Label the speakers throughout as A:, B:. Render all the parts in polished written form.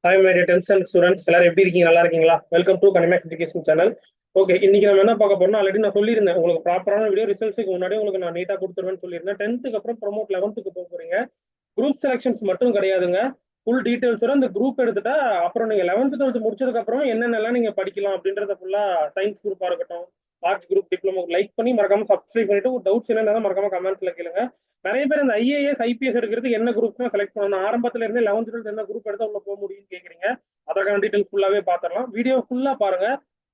A: Hi my dear 10th students எல்லாரும் எப்படி இருக்கீங்க? நல்லா இருக்கீங்களா? வெல்கம் டு கனிமேக் எஜுகேஷன் சேனல். ஓகே, இன்னைக்கு நம்ம என்ன பார்க்க போறோம்னா, ஆல்ரெடி நான் சொல்லியிருந்தேன் உங்களுக்கு ப்ராப்பரான வீடியோ ரிசல்ட்ஸ்க்கு முன்னாடி உங்களுக்கு நான் நீட்டா கொடுத்துருவேன்னு சொல்லியிருந்தேன். 10th அப்புறம் ப்ரோமோட் 11th போக போறீங்க. குரூப் செலெக்ஷன்ஸ் மட்டும் கிடையாதுங்க. ஃபுல் டீடைல்ஸ் வரும். அந்த குரூப் எடுத்துட்டா அப்புறம் நீங்க 11th 12th முடிச்சதுக்கு அப்புறம் என்னென்னலாம் நீங்க படிக்கலாம் அப்படின்றத ஃபுல்லா சயின்ஸ் குரூப்பா இருக்கட்டும், ஆர்ட்ஸ் குரூப், டிப்ளமோ லைக் பண்ணி மறக்காம சப்ஸ்கிரைப் பண்ணிட்டு ஒரு டவுட்ஸ் என்னன்னா மறக்காம கமெண்ட்ஸ்ல கேளுங்க. நிறைய பேர் இந்த ஐஏஎஸ் ஐபிஎஸ் எடுக்கிறதுக்கு என்ன குரூப் தான் செலக்ட் பண்ணணும், ஆரம்பத்துல இருந்து 11th 12th என்ன குரூப் எடுத்தா உள்ள போக முடியும்னு கேக்குறீங்க. அதற்கான டீடைல்ஸ் ஃபுல்லாவே பாத்திரலாம். வீடியோ ஃபுல்லா பாருங்க.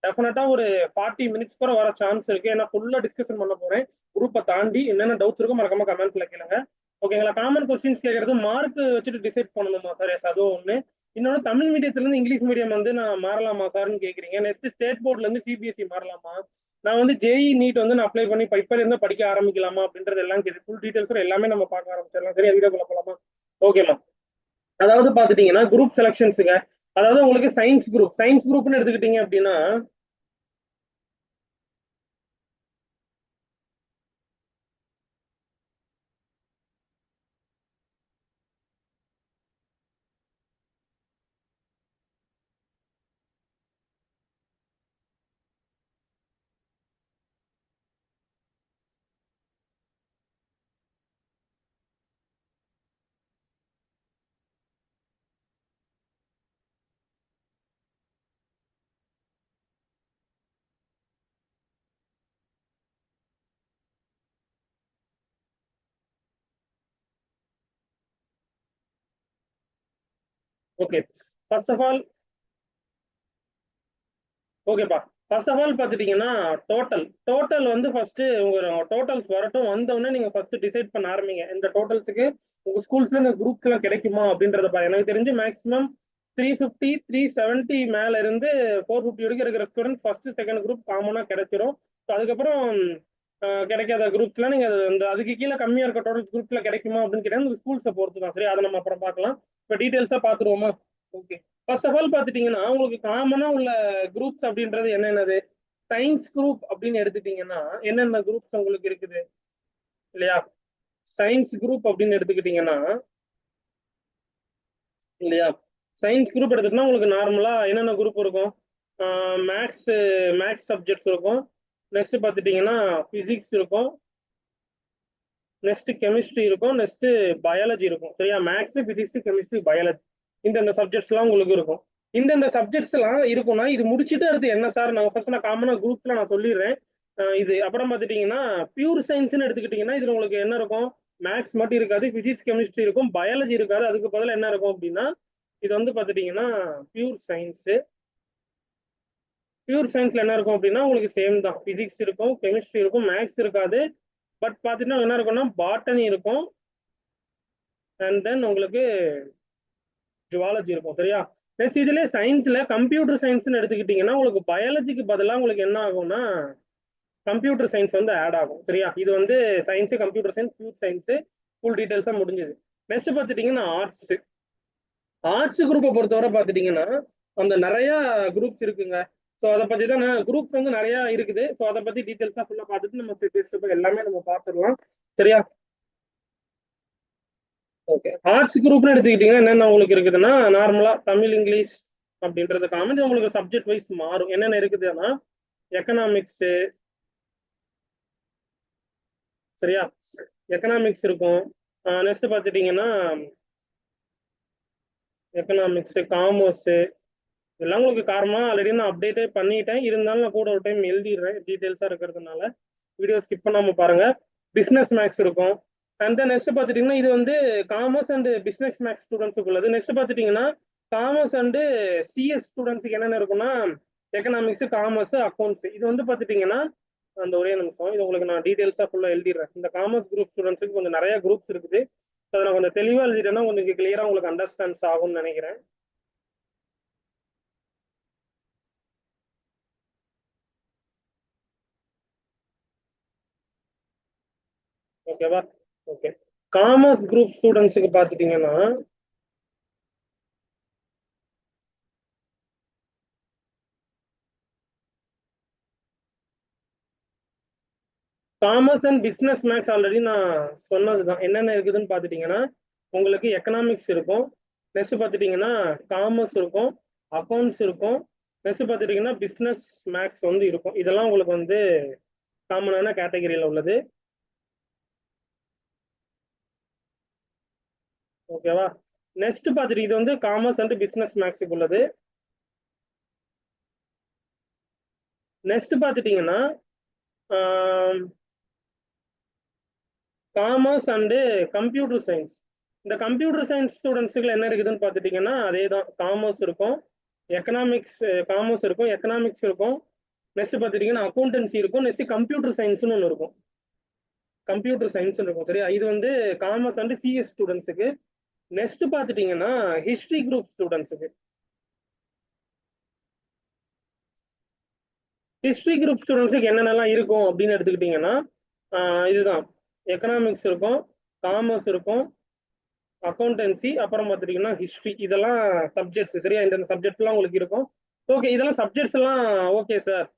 A: டெஃபினட்டா ஒரு 40 மினிட்ஸ் கூட வர சான்ஸ் இருக்கு. ஏன்னா ஃபுல்லா டிஸ்கஷன் பண்ண போறேன். குரூப்பை தாண்டி என்னென்ன டவுட்ஸ் இருக்கும் மறக்காம கமெண்ட்ஸ்ல கேளுங்க. ஓகேங்களா? காமன் கொஸ்டின்ஸ் கேட்கறது மார்க் வச்சுட்டு டிசைட் பண்ணணுமா சார்? எஸ், அதுவும் ஒண்ணு. இன்னொன்று, தமிழ் மீடியத்துல இருந்து இங்கிலீஷ் மீடியம் வந்து நான் மாறலாமா சார்னு கேக்குறீங்க. நெக்ஸ்ட், ஸ்டேட் போர்ட்ல இருந்து சிபிஎஸ்சி மாறலாமா? நான் வந்து ஜேஇ நீட் வந்து நான் அப்ளை பண்ணி இப்ப இருந்து படிக்க ஆரம்பிக்கலாமா அப்படின்றது எல்லாம் ஃபுல் டீடைல்ஸ் எல்லாமே நம்ம பார்க்க ஆரம்பிச்சிடலாம். சரி, வீடியோக்குள்ள போலாமா? ஓகேமா. அதாவது பாத்துட்டீங்கன்னா குரூப் செலக்ஷன்ஸுங்க. அதாவது உங்களுக்கு சயின்ஸ் குரூப்னு எடுத்துக்கிட்டீங்க அப்படின்னா ஓகே, ஃபர்ஸ்ட் ஆஃப் ஆல் ஓகேப்பா. ஃபர்ஸ்ட் ஆஃப் ஆல் பாத்துட்டீங்கன்னா டோட்டல் வந்து ஃபர்ஸ்ட் உங்க டோட்டல்ஸ் வரட்டும். வந்தவொடனே நீங்க ஃபர்ஸ்ட் டிசைட் பண்ண ஆரம்பிங்க. இந்த டோட்டல்ஸுக்கு உங்க ஸ்கூல்ஸ்ல இந்த குரூப்ஸ் எல்லாம் கிடைக்குமா அப்படின்றத பாருங்க. எனக்கு தெரிஞ்சு மேக்ஸிமம் 350 370 மேல இருந்து 450 வரைக்கும் இருக்கிற ஸ்டூடெண்ட் ஃபர்ஸ்ட் செகண்ட் குரூப் காமனா கிடைச்சிரும். அதுக்கப்புறம் கிடைக்காத குரூப்ஸ்லாம் நீங்க அதுக்கு கீழே கம்மியா இருக்க டோட்டல் குரூப்ஸ்ல கிடைக்குமா அப்படின்னு கேட்டா ஸ்கூல்ஸை பொறுத்து தான். சரி, அதை நம்ம அப்புறம் பார்க்கலாம். இப்போ டீடைல்ஸா பாத்துருவோமா? ஓகே. ஃபர்ஸ்ட் ஆஃப் ஆல் பாத்துட்டீங்கன்னா உங்களுக்கு காமனா உள்ள குரூப்ஸ் அப்படின்றது என்னென்னது? சயின்ஸ் குரூப் அப்படின்னு எடுத்துட்டீங்கன்னா என்னென்ன குரூப்ஸ் உங்களுக்கு இருக்குது இல்லையா? சயின்ஸ் குரூப் அப்படின்னு எடுத்துக்கிட்டீங்கன்னா இல்லையா, சயின்ஸ் குரூப் எடுத்துக்கிட்டா உங்களுக்கு நார்மலா என்னென்ன குரூப் இருக்கும்? மேக்ஸ் மேக்ஸ் சப்ஜெக்ட்ஸ் இருக்கும். நெக்ஸ்ட் பார்த்துட்டீங்கன்னா பிசிக்ஸ் இருக்கும். நெக்ஸ்ட் கெமிஸ்ட்ரி இருக்கும். நெக்ஸ்ட் பயாலஜி இருக்கும். சரியா? மேக்ஸ், பிசிக்ஸ், கெமிஸ்ட்ரி, பயாலஜி இந்த சப்ஜெக்ட்ஸ் எல்லாம் உங்களுக்கு இருக்கும். இந்த சப்ஜெக்ட்ஸ் எல்லாம் இருக்கும்னா இது முடிச்சுட்டு அடுத்து என்ன சார்? நான் காமனா குரூப்ல நான் சொல்லிடுறேன். இது அப்புறம் பார்த்துட்டீங்கன்னா பியூர் சயின்ஸ்னு எடுத்துக்கிட்டீங்கன்னா இதுல உங்களுக்கு என்ன இருக்கும்? மேக்ஸ் மட்டும் இருக்காது, பிசிக்ஸ் கெமிஸ்ட்ரி இருக்கும், பயாலஜி இருக்காது. அதுக்கு பதிலா என்ன இருக்கும் அப்படின்னா இது வந்து பார்த்துட்டீங்கன்னா பியூர் சயின்ஸ். பியூர் சயின்ஸ்ல என்ன இருக்கும் அப்படின்னா உங்களுக்கு சேம் தான். பிசிக்ஸ் இருக்கும், கெமிஸ்ட்ரி இருக்கும், மேக்ஸ் இருக்காது. பட் பாத்தீங்கன்னா என்ன இருக்கும்னா பாட்டனி இருக்கும். அண்ட் தென் உங்களுக்கு ஜுவாலஜி இருக்கும். சரியா? நெக்ஸ்ட் இதுல சயின்ஸ்ல கம்ப்யூட்டர் சயின்ஸ்னு எடுத்துக்கிட்டீங்கன்னா உங்களுக்கு பயாலஜிக்கு பதிலாக உங்களுக்கு என்ன ஆகும்னா கம்ப்யூட்டர் சயின்ஸ் வந்து ஆட் ஆகும். சரியா? இது வந்து science, computer science, pure science full டீடைல்ஸா முடிஞ்சது. நெக்ஸ்ட் பார்த்துட்டீங்கன்னா ஆர்ட்ஸ் குரூப்பை பொறுத்தவரை பார்த்துட்டீங்கன்னா அந்த நிறைய குரூப்ஸ் இருக்குங்க. ஸோ அதை பத்தி தான் குரூப்ஸ் வந்து நிறைய இருக்குது. ஸோ அதை பத்தி டீடைல்ஸா ஃபுல்லா பார்த்துட்டு நம்ம ஸ்டெப் எல்லாமே நம்ம பார்த்துடலாம். சரியா? ஓகே. ஆர்ட்ஸ் குரூப்னு எடுத்துக்கிட்டீங்கன்னா என்னென்ன உங்களுக்கு இருக்குதுன்னா நார்மலா தமிழ், இங்கிலீஷ் அப்படின்றது காமன். உங்களுக்கு சப்ஜெக்ட் வைஸ் மாறும். என்னென்ன இருக்குதுன்னா எக்கனாமிக்ஸ். சரியா? எக்கனாமிக்ஸ் இருக்கும். நெக்ஸ்ட் பார்த்துட்டீங்கன்னா எக்கனாமிக்ஸ், காமர்ஸ் இதெல்லாம் உங்களுக்கு காரணமா ஆல்ரெடி நான் அப்டேட்டே பண்ணிட்டேன். இருந்தாலும் நான் கூட ஒரு டைம் எழுதிடுறேன் டீடைல்ஸா இருக்கிறதுனால. வீடியோ ஸ்கிப் பண்ணாம பாருங்க. பிசினஸ் மேக்ஸ் இருக்கும். அண்ட் தென் நெக்ஸ்ட் பார்த்துட்டீங்கன்னா இது வந்து காமர்ஸ் அண்ட் பிசினஸ் மேக்ஸ் ஸ்டூடெண்ட்ஸுக்கு உள்ளது. நெக்ஸ்ட் பார்த்துட்டீங்கன்னா காமர்ஸ் அண்ட் சிஎஸ் ஸ்டூடெண்ட்ஸுக்கு என்னென்ன இருக்குன்னா எக்கனாமிக்ஸ், காமர்ஸ், அக்கௌண்ட்ஸ். இது வந்து பார்த்துட்டீங்கன்னா அந்த ஒரே நிமிஷம் இது உங்களுக்கு நான் டீடைல்ஸா ஃபுல்லா எழுதிடுறேன். இந்த காமர்ஸ் குரூப் ஸ்டூடெண்ட்ஸுக்கு கொஞ்சம் நிறைய குரூப்ஸ் இருக்குது. அதை நான் கொஞ்சம் தெளிவா எழுதிட்டேன்னா கொஞ்சம் கிளியரா உங்களுக்கு அண்டர்ஸ்டாண்ட்ஸ் ஆகும்னு நினைக்கிறேன். ஓகேவா? ஓகே. காமர்ஸ் குரூப் ஸ்டூடெண்ட்ஸுக்கு பார்த்துட்டீங்கன்னா commerce and business maths already நான் சொன்னதுதான். என்னென்ன இருக்குதுன்னு பார்த்துட்டீங்கன்னா உங்களுக்கு எக்கனாமிக்ஸ் இருக்கும், நெக்ஸ்ட் பார்த்துட்டீங்கன்னா காமர்ஸ் இருக்கும், அக்கௌண்ட்ஸ் இருக்கும். நெக்ஸ்ட் பார்த்துட்டீங்கன்னா பிஸ்னஸ் மேக்ஸ் வந்து இருக்கும். இதெல்லாம் உங்களுக்கு வந்து காமனான கேட்டகரியில் உள்ளது. ஓகேவா? நெக்ஸ்ட் பார்த்துட்டு இது வந்து காமர்ஸ் அண்ட் பிஸ்னஸ் மேக்ஸுக்கு உள்ளது. நெக்ஸ்ட் பார்த்துட்டீங்கன்னா காமர்ஸ் அண்டு கம்ப்யூட்டர் சயின்ஸ். இந்த கம்ப்யூட்டர் சயின்ஸ் ஸ்டூடெண்ட்ஸுக்கு என்ன இருக்குதுன்னு பார்த்துட்டீங்கன்னா அதே தான். காமர்ஸ் இருக்கும், எக்கனாமிக்ஸ், காமர்ஸ் இருக்கும், எக்கனாமிக்ஸ் இருக்கும். நெக்ஸ்ட் பார்த்துட்டீங்கன்னா அக்கௌண்டன்சி இருக்கும். நெக்ஸ்ட் கம்ப்யூட்டர் சயின்ஸ்னு ஒன்று இருக்கும். கம்ப்யூட்டர் சயின்ஸ் இருக்கும். சரியா? இது வந்து காமர்ஸ் அண்ட் சிஎஸ் ஸ்டூடெண்ட்ஸுக்கு. நெக்ஸ்ட் பார்த்துட்டீங்கன்னா ஹிஸ்டரி குரூப் ஸ்டூடெண்ட்ஸுக்கு. ஹிஸ்டரி குரூப் ஸ்டூடெண்ட்ஸுக்கு என்னென்னலாம் இருக்கும் அப்படின்னு எடுத்துக்கிட்டிங்கன்னா இதுதான். எக்கனாமிக்ஸ் இருக்கும், காமர்ஸ் இருக்கும், அக்கௌண்டன்சி, அப்புறம் பார்த்துட்டீங்கன்னா ஹிஸ்ட்ரி. இதெல்லாம் சப்ஜெக்ட்ஸ். சரியா? இந்த சப்ஜெக்ட்லாம் உங்களுக்கு இருக்கும். ஓகே, இதெல்லாம் சப்ஜெக்ட்ஸ் எல்லாம் ஓகே சார்.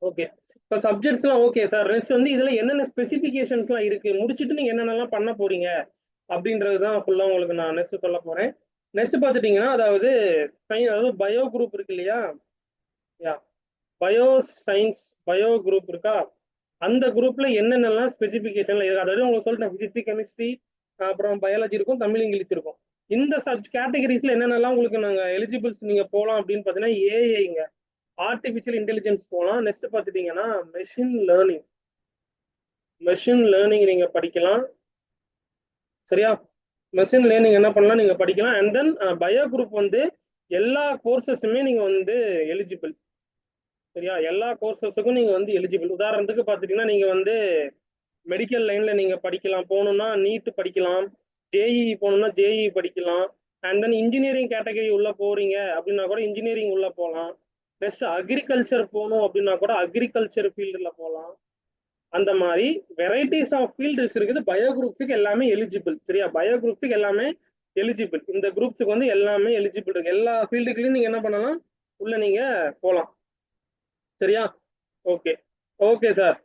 A: ஓகே, இப்போ சப்ஜெக்ட்ஸ்லாம் ஓகே சார். நெக்ஸ்ட் வந்து இதுல என்னென்ன ஸ்பெசிஃபிகேஷன்ஸ்லாம் இருக்கு, முடிச்சுட்டு நீங்க என்னென்னலாம் பண்ண போறீங்க அப்படின்றது தான் ஃபுல்லா உங்களுக்கு நான் நெக்ஸ்ட் சொல்ல போறேன். நெக்ஸ்ட் பார்த்துட்டீங்கன்னா அதாவது அதாவது பயோ குரூப் இருக்கு இல்லையா? யா, பயோ சயின்ஸ், பயோ குரூப் இருக்கா? அந்த குரூப்ல என்னென்னலாம் ஸ்பெசிஃபிகேஷன்ல இருக்கு அதாவது உங்களுக்கு சொல்லிட்டேன். பிசிக்ஸ், கெமிஸ்ட்ரி, அப்புறம் பயாலஜி இருக்கும், தமிழ், இங்கிலீஷ் இருக்கும். இந்த கேட்டகரிஸ்ல என்னென்னலாம் உங்களுக்கு நாங்க எலிஜிபிள்ஸ் நீங்க போகலாம் அப்படின்னு பார்த்தீங்கன்னா ஏஐங்க, ஆர்டிஃபிஷியல் இன்டெலிஜென்ஸ் போகலாம். நெக்ஸ்ட் பார்த்துட்டீங்கன்னா மெஷின் லேர்னிங். மெஷின் லேர்னிங் நீங்க படிக்கலாம். சரியா? மெஷின் லேர்னிங் என்ன பண்ணலாம் நீங்க படிக்கலாம். அண்ட் தென் பயோ குரூப் வந்து எல்லா கோர்சஸுமே நீங்க வந்து எலிஜிபிள். சரியா? எல்லா கோர்சஸுக்கும் நீங்க வந்து எலிஜிபிள். உதாரணத்துக்கு பார்த்துட்டீங்கன்னா நீங்க வந்து மெடிக்கல் லைன்ல நீங்க படிக்கலாம், போகணும்னா நீட் படிக்கலாம், ஜேஇ போகணும்னா ஜேஇ படிக்கலாம். அண்ட் தென் இன்ஜினியரிங் கேட்டகரி உள்ள போறீங்க அப்படின்னா கூட இன்ஜினியரிங் உள்ள போகலாம். நெக்ஸ்ட் அக்ரிகல்ச்சர் போகணும் அப்படின்னா கூட அக்ரிகல்ச்சர் ஃபீல்டுல போகலாம். அந்த மாதிரி வெரைட்டிஸ் ஆஃப் ஃபீல்ட்ஸ் இருக்குது. பயோ குரூப்ஸுக்கு எல்லாமே எலிஜிபிள். சரியா? பயோ குரூப்ஸுக்கு எல்லாமே எலிஜிபிள். இந்த குரூப்ஸுக்கு வந்து எல்லாமே எலிஜிபிள் இருக்கு. எல்லா ஃபீல்டுக்குலையும் நீங்க என்ன பண்ணலாம், உள்ள நீங்க போகலாம். சரியா? Okay, okay sir.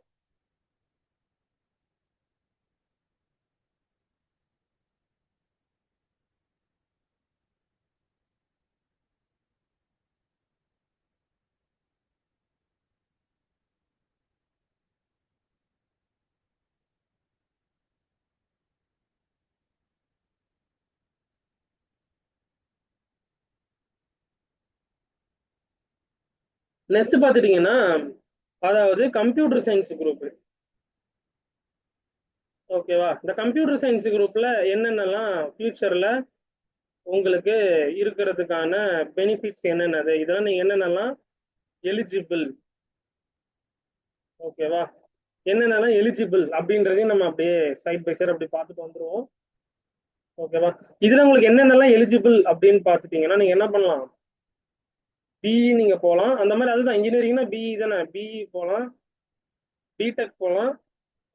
A: நெக்ஸ்ட் பாத்துட்டீங்கன்னா அதாவது கம்ப்யூட்டர் சயின்ஸ் குரூப். ஓகேவா? இந்த கம்ப்யூட்டர் சயின்ஸ் குரூப்ல என்னென்னலாம் ஃபியூச்சர்ல உங்களுக்கு இருக்கிறதுக்கான பெனிஃபிட்ஸ் என்னென்னது, இதெல்லாம் நீங்க என்னென்னலாம் எலிஜிபிள். ஓகேவா? என்னென்னலாம் எலிஜிபிள் அப்படின்றதையும் நம்ம அப்படியே சைட் பை சைட் அப்படி பார்த்துட்டு வந்துருவோம். ஓகேவா? இதுல உங்களுக்கு என்னென்னலாம் எலிஜிபிள் அப்படின்னு பார்த்துட்டீங்கன்னா நீங்க என்ன பண்ணலாம், பிஇ நீங்க போகலாம். அந்த மாதிரி அதுதான் இன்ஜினியரிங்னா பிஇ தானே, பிஇ போகலாம், பிடெக் போகலாம்.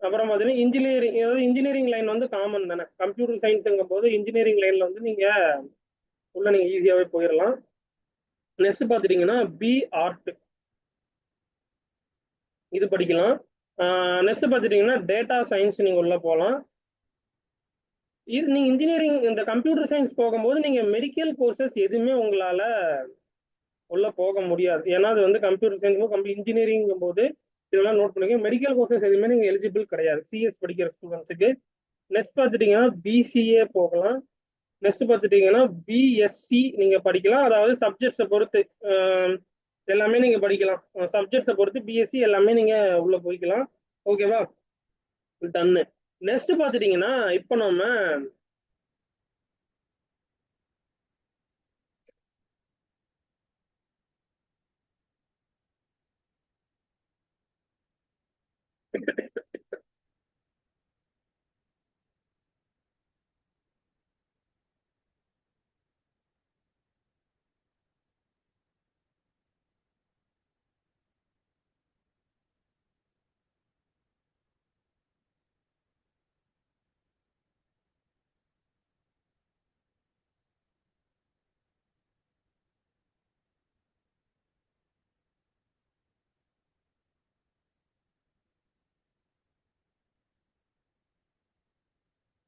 A: அப்புறம் பார்த்தீங்கன்னா இன்ஜினியரிங், அதாவது இன்ஜினியரிங் லைன் வந்து காமன் தானே. கம்ப்யூட்டர் சயின்ஸுங்கும் போது இன்ஜினியரிங் லைன்ல வந்து நீங்க உள்ள நீங்க ஈஸியாவே போயிடலாம். நெக்ஸ்ட் பார்த்துட்டீங்கன்னா பி ஆர்ட், இது படிக்கலாம். நெக்ஸ்ட் பார்த்துட்டீங்கன்னா டேட்டா சயின்ஸ் நீங்க உள்ள போகலாம். இது நீங்க இன்ஜினியரிங் இந்த கம்ப்யூட்டர் சயின்ஸ் போகும்போது நீங்க மெடிக்கல் கோர்சஸ் எதுவுமே உங்களால உள்ள போக முடியாது. ஏன்னா அது வந்து கம்ப்யூட்டர் சயின்ஸ் இன்ஜினியரிங் போது இதெல்லாம் நோட் பண்ணிக்க. மெடிக்கல் கோர்சஸ் எதுவுமே நீங்க எலிஜிபிள் கிடையாது சிஎஸ் படிக்கிற ஸ்டூடெண்ட்ஸுக்கு. நெக்ஸ்ட் பார்த்துட்டீங்கன்னா பிசிஏ போகலாம். நெக்ஸ்ட் பார்த்துட்டீங்கன்னா பிஎஸ்சி நீங்க படிக்கலாம். அதாவது சப்ஜெக்ட்ஸை பொறுத்து எல்லாமே நீங்க படிக்கலாம். சப்ஜெக்ட்ஸை பொறுத்து பிஎஸ்சி எல்லாமே நீங்க உள்ள போய்க்கலாம். ஓகேவா? டன்னு. நெக்ஸ்ட் பாத்துட்டீங்கன்னா இப்போ நம்ம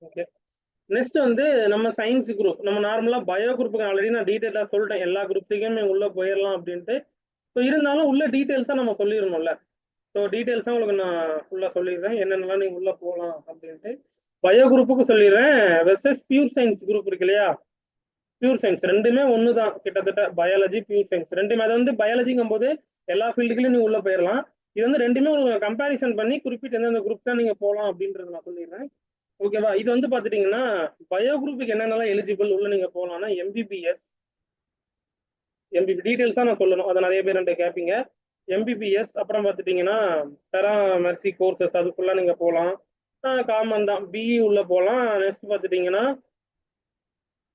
A: ஓகே நெக்ஸ்ட் வந்து நம்ம சயின்ஸ் குரூப் நம்ம நார்மலா பயோ குரூப்புக்கு ஆல்ரெடி நான் டீட்டெயிலா சொல்லிட்டேன் எல்லா குரூப்ஸுக்குமே உள்ள போயிடலாம் அப்படின்ட்டு. ஸோ இருந்தாலும் உள்ள டீட்டெயில்ஸா நம்ம சொல்லிடணும்ல. ஸோ டீட்டெயில்ஸா உங்களுக்கு நான் ஃபுல்லா சொல்லிடுறேன் என்னென்னலாம் நீங்க உள்ள போகலாம் அப்படின்ட்டு. பயோ குரூப்புக்கு சொல்லிடுறேன் வெர்சஸ் பியூர் சயின்ஸ் குரூப் இருக்கு இல்லையா, பியூர் சயின்ஸ் ரெண்டுமே ஒன்று தான் கிட்டத்தட்ட. பயாலஜி பியூர் சயின்ஸ் ரெண்டுமே, அது வந்து பயாலஜிங்கும் போது எல்லா ஃபீல்டுக்குலையும் நீங்க உள்ள போயிடலாம். இது வந்து ரெண்டுமே உங்களுக்கு கம்பேரிசன் பண்ணி குறிப்பிட்ட எந்தெந்த குரூப் தான் நீங்க போகலாம் அப்படின்றத நான் சொல்லிடுறேன். ஓகேவா. இது வந்து பாத்துட்டீங்கன்னா பயோ குரூப்புக்கு என்னென்னலாம் எலிஜிபிள் உள்ள நீங்க போகலாம்னா எம்பிபிஎஸ். டீடைல்ஸா நான் சொல்லணும், அதை நிறைய பேர் என்கிட்ட கேட்பீங்க. எம்பிபிஎஸ் அப்புறம் பார்த்துட்டீங்கன்னா பேராமெர்சி கோர்சஸ் அதுக்குள்ள நீங்க போகலாம். காமன் தான். பிஇ உள்ள போகலாம். நெக்ஸ்ட் பார்த்துட்டீங்கன்னா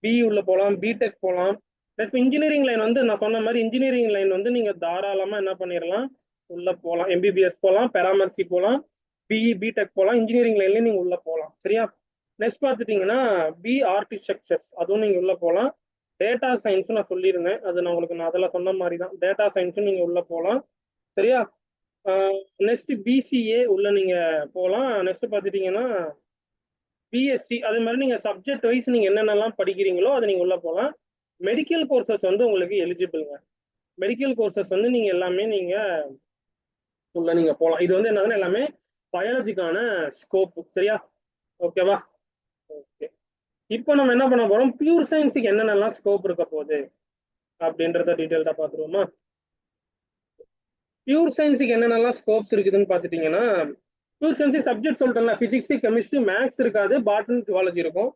A: பிஇ உள்ள போகலாம், பிடெக் போகலாம். நெக்ஸ்ட் இன்ஜினியரிங் லைன் வந்து நான் சொன்ன மாதிரி இன்ஜினியரிங் லைன் வந்து நீங்க தாராளமா என்ன பண்ணிடலாம், உள்ள போகலாம். எம்பிபிஎஸ் போகலாம், பேராமெர்சி போகலாம், பிஇ பிடெக் போகலாம், இன்ஜினியரிங் லைன்ல நீங்க உள்ள போகலாம். சரியா. நெக்ஸ்ட் பார்த்துட்டீங்கன்னா பி ஆர்டிஸ்ட்ரக்சர்ஸ் அதுவும் நீங்க உள்ள போகலாம். டேட்டா சயின்ஸும் நான் சொல்லியிருந்தேன், அது நான் உங்களுக்கு நான் அதெல்லாம் சொன்ன மாதிரி தான். டேட்டா சயின்ஸும் நீங்க உள்ள போகலாம். சரியா. நெக்ஸ்ட் பிசிஏ உள்ள நீங்க போகலாம். நெக்ஸ்ட் பார்த்துட்டீங்கன்னா பிஎஸ்சி அதே மாதிரி நீங்க சப்ஜெக்ட் வைஸ் நீங்க என்னென்னலாம் படிக்கிறீங்களோ அது நீங்க உள்ள போகலாம். மெடிக்கல் கோர்சஸ் வந்து உங்களுக்கு எலிஜிபிள்ங்க. மெடிக்கல் கோர்சஸ் வந்து நீங்க எல்லாமே நீங்க உள்ள நீங்க போகலாம். இது வந்து என்னதுன்னா எல்லாமே பயாலஜிக்கான ஸ்கோப். சரியா. ஓகேவா. ஓகே. இப்போ நம்ம என்ன பண்ண போறோம், பியூர் சயின்ஸுக்கு என்னென்னலாம் ஸ்கோப் இருக்க போகுது அப்படின்றத டீட்டெயில்டா பார்த்துருவோமா. பியூர் சயின்ஸுக்கு என்னென்னலாம் ஸ்கோப்ஸ் இருக்குதுன்னு பார்த்துட்டீங்கன்னா, பியூர் சயின்ஸ் சப்ஜெக்ட் சொல்லிட்டேன்ல, பிசிக்ஸ் கெமிஸ்ட்ரி மேக்ஸ் இருக்காது, பாட்னி ஜுவாலஜி இருக்கும்.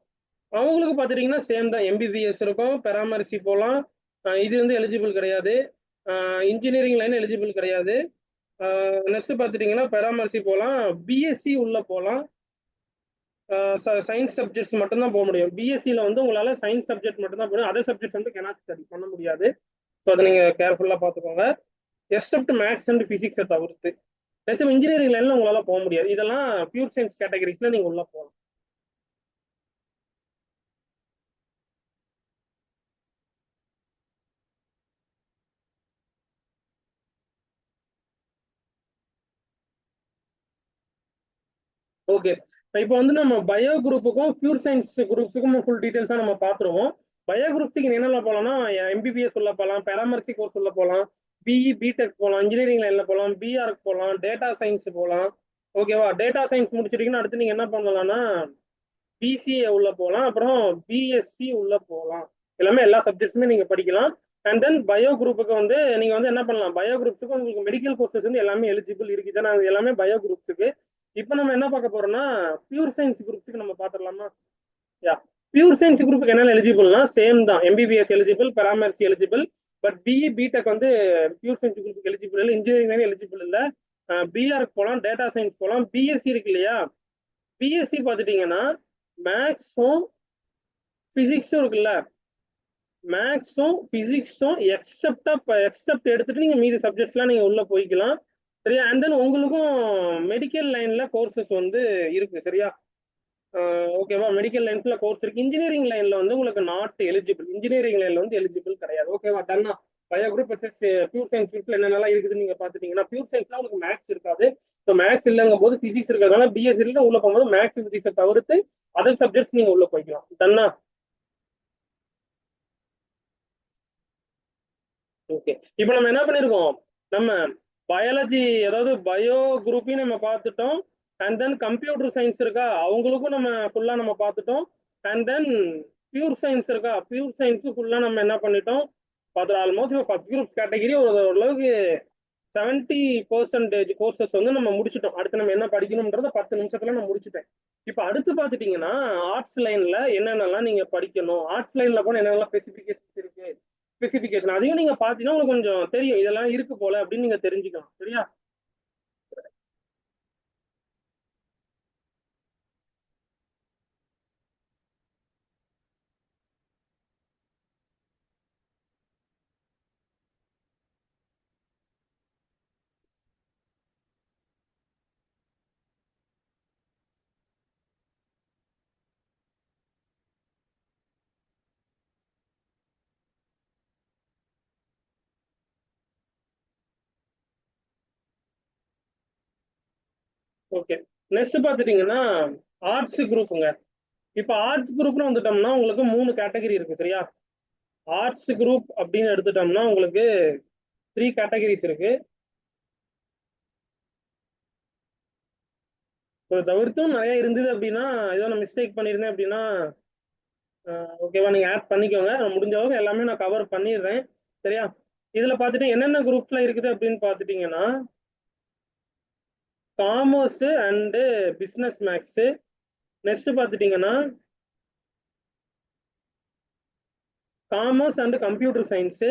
A: அவங்களுக்கு பார்த்துட்டீங்கன்னா சேம் தான். எம்பிபிஎஸ் இருக்கும், பெராமரிசி போகலாம். இது வந்து எலிஜிபிள் கிடையாது. இன்ஜினியரிங் லைன் எலிஜிபிள் கிடையாது. நெக்ஸ்ட் பார்த்துட்டீங்கன்னா பெராமரிசி போகலாம், பிஎஸ்சி உள்ள போகலாம். சயின்ஸ் சப்ஜெக்ட்ஸ் மட்டும்தான் போக முடியும். பிஎஸ்சியில் வந்து உங்களால் சயின்ஸ் சப்ஜெக்ட் மட்டும்தான் போகணும், அதர் சப்ஜெக்ட்ஸ் வந்து கெனாட் ஸ்டடி பண்ண முடியாது. ஸோ அதை நீங்கள் கேர்ஃபுல்லாக பார்த்துக்கோங்க. எக்ஸப்ட் மேத்ஸ் அண்ட் பிசிக்ஸை தவிர்த்து நெக்ஸ்ட் இன்ஜினியரிங் லைனில் உங்களால் போக முடியாது. இதெல்லாம் பியூர் சயின்ஸ் கேட்டகரிஸில் நீங்கள் உள்ள போகலாம். ஓகே. இப்போ வந்து நம்ம பயோ குரூப்புக்கும் பியூர் சயின்ஸ் குரூப்ஸுக்கும் ஃபுல் டீடைல்ஸாக நம்ம பார்த்துருவோம். பயோ குரூப்ஸுக்கு என்னென்ன போகலாம்னா எம்பிபிஎஸ் உள்ள போகலாம், பேராமெர்சி கோர்ஸ் உள்ள போகலாம், பிஇ பிடெக் போகலாம், இன்ஜினியரிங் லைனில் போகலாம், பிஆர்க்கு போகலாம், டேட்டா சயின்ஸ் போகலாம். ஓகேவா. டேட்டா சயின்ஸ் முடிச்சிட்டிங்கன்னா அடுத்து நீங்கள் என்ன பண்ணலாம்னா பிசிஏ உள்ள போகலாம், அப்புறம் பிஎஸ்சி உள்ள போகலாம். எல்லாமே எல்லா சப்ஜெக்ட்ஸுமே நீங்கள் படிக்கலாம். அண்ட் தென் பயோ குரூப்புக்கு வந்து நீங்கள் வந்து என்ன பண்ணலாம், பயோ குரூப்ஸுக்கு உங்களுக்கு மெடிக்கல் கோர்சஸ் வந்து எல்லாமே எலிஜிபிள் இருக்குது. நான் எல்லாமே பயோ குரூப்ஸுக்கு. இப்போ நம்ம என்ன பார்க்க போறோம்னா பியூர் சயின்ஸ் குரூப்ஸுக்கு நம்ம பார்த்துடலாமா. யா. பியூர் சயின்ஸ் குரூப்புக்கு என்னென்ன எலிஜிபிள்னா சேம் தான். MBBS eligible, pharmacy eligible. But BE BTech வந்து பியூர் சயின்ஸ் குரூப்புக்கு எலிஜிபிள் இல்லை, இன்ஜினியரிங் எலிஜிபிள் இல்லை. பிஆர்க்கு போகலாம், டேட்டா சயின்ஸ் போகலாம். பிஎஸ்சி இருக்கு இல்லையா, பிஎஸ்சி பார்த்துட்டீங்கன்னா மேக்ஸும் பிசிக்ஸும் இருக்குல்ல, மேக்ஸும் பிசிக்ஸும் எக்ஸப்ட் எடுத்துட்டு நீங்க மீதி சப்ஜெக்ட்ஸ்லாம் நீங்க உள்ள போய்க்கலாம். சரியா. அண்ட் தென் உங்களுக்கும் மெடிக்கல் லைன்ல கோர்சஸ் வந்து இருக்கு. சரியா. ஓகேவா. மெடிக்கல் லைன்ஸ்ல கோர்ஸ் இருக்கு. இன்ஜினியரிங் லைன்ல வந்து உங்களுக்கு நாட் எலிஜிபிள், இன்ஜினியரிங் லைன்ல வந்து எலிஜிபிள் கிடையாது. ஓகேவா. டன்னா பயோ குரூப் பியூர் சயின்ஸ் குரூப்ல என்னென்னலாம் இருக்குதுன்னு நீங்க பாத்துட்டீங்கன்னா பியூர் சயின்ஸ்ல உங்களுக்கு மேக்ஸ் இருக்காது. ஸோ மேக்ஸ் இல்லைங்கும் போது பிசிக்ஸ் இருக்கிறதுனால பிஎஸ்சில உள்ள போகும்போது மேக்ஸ் பிசிக்ஸை தவிர்த்து அதர் சப்ஜெக்ட்ஸ் நீங்க உள்ள போய்க்கலாம். டன்னா. ஓகே. இப்போ நம்ம என்ன பண்ணிருக்கோம், நம்ம பயாலஜி அதாவது பயோ குரூப்பையும் நம்ம பார்த்துட்டோம். அண்ட் தென் கம்ப்யூட்டர் சயின்ஸ் இருக்கா அவங்களுக்கும் நம்ம ஃபுல்லா நம்ம பார்த்துட்டோம். அண்ட் தென் பியூர் சயின்ஸ் இருக்கா, பியூர் சயின்ஸ் ஃபுல்லா நம்ம என்ன பண்ணிட்டோம் பார்த்துட்டோம். ஆல்மோஸ்ட் 10 குரூப்ஸ் கேட்டகரி ஓரளவுக்கு 70% கோர்சஸ் வந்து நம்ம முடிச்சிட்டோம். அடுத்து நம்ம என்ன படிக்கணும்ன்றத 10 நிமிஷத்துல நான் முடிச்சுட்டேன். இப்ப அடுத்து பாத்துட்டீங்கன்னா ஆர்ட்ஸ் லைன்ல என்னென்னலாம் நீங்க படிக்கணும், ஆர்ட்ஸ் லைன்ல போனா என்னென்னலாம் ஸ்பெசிபிகேஷன்ஸ் இருக்கு, ஸ்பெசிபிகேஷன் அதையும் நீங்க பாத்தீங்கன்னா உங்களுக்கு கொஞ்சம் தெரியும், இதெல்லாம் இருக்கு போல அப்படின்னு நீங்க தெரிஞ்சுக்கலாம். சரியா? ஓகே. நெக்ஸ்ட் பாத்துட்டீங்கன்னா ஆர்ட்ஸ் குரூப்புங்க. இப்ப ஆர்ட்ஸ் குரூப்னு வந்துட்டோம்னா உங்களுக்கு 3 கேட்டகரி இருக்கு. சரியா? ஆர்ட்ஸ் குரூப் அப்படின்னு எடுத்துட்டோம்னா உங்களுக்கு 3 கேட்டகரிஸ் இருக்கு. இதை தவிர்த்தும் நிறைய இருந்தது அப்படின்னா, ஏதோ நான் மிஸ்டேக் பண்ணியிருந்தேன் அப்படின்னா ஓகேவா, நீங்க ஆட் பண்ணிக்கோங்க. நான் முடிஞ்ச அளவுக்கு எல்லாமே நான் கவர் பண்ணிடுறேன். சரியா? இதுல பாத்துட்டு என்னென்ன குரூப்ஸ்லாம் இருக்குது அப்படின்னு பாத்துட்டீங்கன்னா commerce and business maths. Next பாத்துட்டீங்கன்னா commerce and computer science.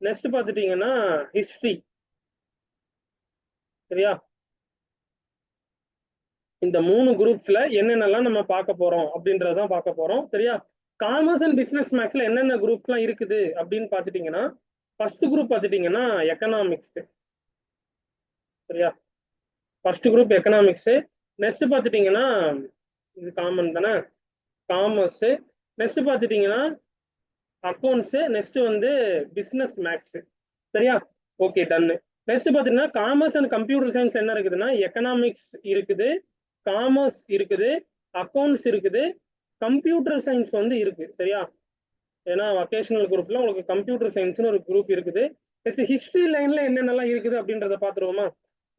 A: Next பாத்துட்டீங்கன்னா ஹிஸ்டரி. சரியா? இந்த 3 குரூப்ஸ்ல என்னென்னலாம் நம்ம பார்க்க போறோம் அப்படின்றதான் பார்க்க போறோம். சரியா? காமர்ஸ் அண்ட் பிசினஸ் மேக்ஸ்ல என்னென்ன குரூப்ஸ்லாம் இருக்குது அப்படின்னு பாத்துட்டீங்கன்னா ஃபர்ஸ்ட் குரூப் பாத்துட்டீங்கன்னா எக்கனாமிக்ஸ். சரியா? First group economics. நெக்ஸ்ட் பாத்துட்டீங்கன்னா இது காமன் தானே, காமர்ஸ். நெக்ஸ்ட் பாத்துட்டீங்கன்னா அக்கௌண்ட்ஸ். நெக்ஸ்ட் வந்து பிசினஸ் மேக்ஸ். சரியா? Okay, done. நெக்ஸ்ட் பாத்தீங்கன்னா காமர்ஸ் அண்ட் கம்ப்யூட்டர் சயின்ஸ் என்ன இருக்குதுன்னா எக்கனாமிக்ஸ் இருக்குது, காமர்ஸ் இருக்குது, அக்கௌண்ட்ஸ் இருக்குது, கம்ப்யூட்டர் சயின்ஸ் வந்து இருக்கு. சரியா? ஏன்னா வொகேஷனல் குரூப்ல உங்களுக்கு கம்ப்யூட்டர் சயின்ஸ்னு ஒரு குரூப் இருக்குது. நெக்ஸ்ட் ஹிஸ்டரி லைன்ல என்னென்னலாம் இருக்குது அப்படின்றத பாத்துருவோமா?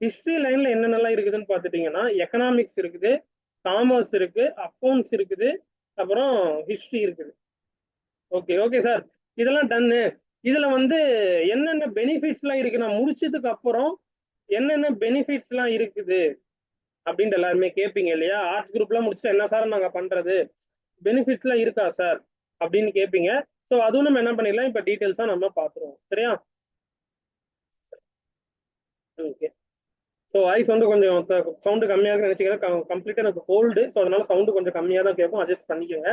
A: ஹிஸ்டரி லைன்ல என்னென்னலாம் இருக்குதுன்னு பாத்துட்டீங்கன்னா எக்கனாமிக்ஸ் இருக்குது, காமர்ஸ் இருக்கு, அக்கௌண்ட்ஸ் இருக்குது, அப்புறம் ஹிஸ்டரி இருக்குது. ஓகே ஓகே சார், இதெல்லாம் டன்னு. இதுல வந்து என்னென்ன பெனிஃபிட்ஸ் எல்லாம் இருக்கு நான் முடிச்சதுக்கு அப்புறம், என்னென்ன பெனிஃபிட்ஸ் எல்லாம் இருக்குது அப்படின்ட்டு எல்லாருமே கேட்பீங்க இல்லையா? ஆர்ட்ஸ் குரூப்லாம் முடிச்சுட்டு என்ன சார் நாங்க பண்றது, பெனிஃபிட்ஸ் எல்லாம் இருக்கா சார் அப்படின்னு கேட்பீங்க. ஸோ அதுவும் நம்ம என்ன பண்ணிடலாம், இப்ப டீட்டெயில்ஸா நம்ம பாத்துருவோம். சரியா? ஓகே. ஸோ வாய்ஸ் வந்து கொஞ்சம் சவுண்டு கம்மியாக இருக்குன்னு நினைச்சீங்கன்னா கம்ப்ளீட்டா எனக்கு கோல்டு, ஸோ அதனால சவுண்டு கொஞ்சம் கம்மியா தான் கேட்கும், அட்ஜஸ்ட் பண்ணிக்கோங்க.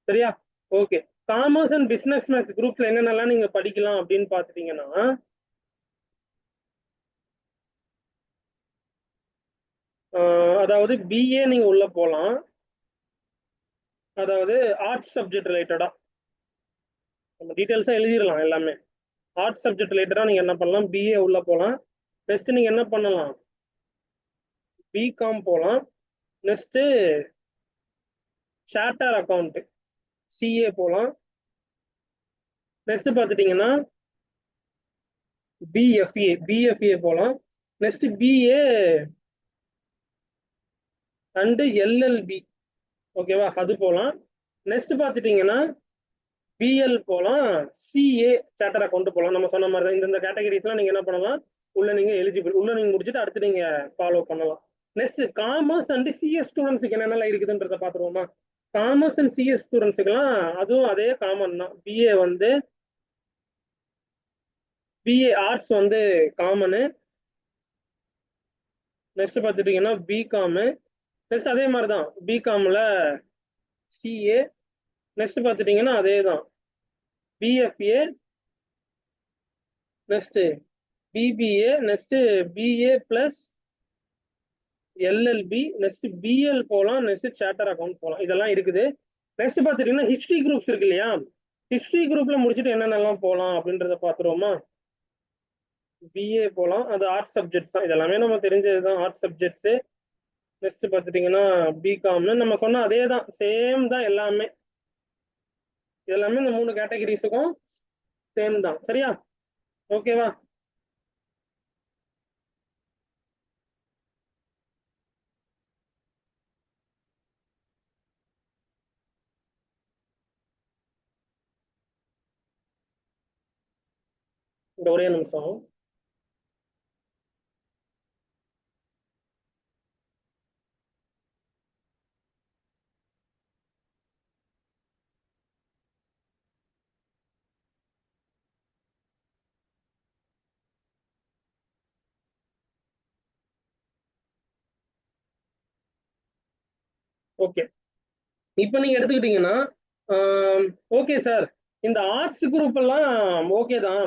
A: சரியா? Okay. Commerce and business maths குரூப்ல என்னென்னலாம் நீங்க படிக்கலாம் அப்படின்னு பாத்துட்டீங்கன்னா அதாவது பிஏ நீங்க உள்ள போகலாம். அதாவது ஆர்ட்ஸ் சப்ஜெக்ட் ரிலேட்டடா நம்ம டீட்டெயில்ஸா எழுதிடலாம் எல்லாமே. ஆர்ட்ஸ் சப்ஜெக்ட் ரிலேட்டடா நீங்க என்ன பண்ணலாம், பிஏ உள்ள போகலாம். நெக்ஸ்ட் நீங்க என்ன பண்ணலாம், பிகாம் போகலாம். நெக்ஸ்ட் சார்ட்டர் அக்கௌண்ட் சிஏ போகலாம். நெக்ஸ்ட் பாத்துட்டீங்கன்னா பிஎஃப்ஏ போகலாம். Next BA and LLB. ஓகேவா, அது போகலாம். நெக்ஸ்ட் பாத்துட்டீங்கன்னா பிஎல் போகலாம், சிஏ சார்ட்டர் அக்கௌண்ட் போகலாம். நம்ம சொன்ன மாதிரி தான் இந்த கேட்டகரிஸ்லாம் நீங்க என்ன பண்ணலாம், உள்ள நீங்க எலிஜிபிள், உள்ள நீங்க முடிச்சுட்டு அடுத்து நீங்க ஃபாலோ பண்ணலாம். நெக்ஸ்ட் காமர்ஸ் அண்ட் சிஎஸ் ஸ்டூடெண்ட்ஸ்க்கு என்னென்னலாம் இருக்குதுன்றத பாத்துருவோமா? காமர்ஸ் அண்ட் சிஎஸ் ஸ்டூடெண்ட்ஸுக்குலாம் அதுவும் அதே காமன் தான். பிஏ வந்து பிஏ ஆர்ட்ஸ் வந்து காமனு. நெக்ஸ்ட் பார்த்துட்டீங்கன்னா பிகாமு. நெக்ஸ்ட் அதே மாதிரி தான் பிகாம்ல சிஏ. நெக்ஸ்ட் பார்த்துட்டீங்கன்னா அதே தான் BFA. Next BBA. Next BA plus LLB. Next BL போகலாம். நெக்ஸ்ட் சார்ட்டர் அக்கௌண்ட் போகலாம். இதெல்லாம் இருக்குது. நெக்ஸ்ட் பார்த்துட்டீங்கன்னா ஹிஸ்டரி குரூப்ஸ் இருக்கு இல்லையா? ஹிஸ்டரி குரூப்ல முடிச்சுட்டு என்னென்னலாம் போகலாம் அப்படின்றத பார்த்துருவோமா? பிஏ போகலாம், அது ஆர்ட்ஸ் சப்ஜெக்ட்ஸ் தான், இதெல்லாமே நம்ம தெரிஞ்சது தான், ஆர்ட்ஸ் சப்ஜெக்ட்ஸ். நெக்ஸ்ட் பார்த்துட்டீங்கன்னா பிகாம்னு நம்ம சொன்ன அதே தான், சேம் தான் எல்லாமே. எல்லாமே இந்த 3 கேட்டகரிஸுக்கும் சேம் தான். சரியா? ஓகேவா? இந்த ஒரே நிமிஷம். ஓகே, இப்போ நீங்க எடுத்துக்கிட்டீங்கன்னா ஓகே சார், இந்த ஆர்ட்ஸ் குரூப் எல்லாம் ஓகே தான்,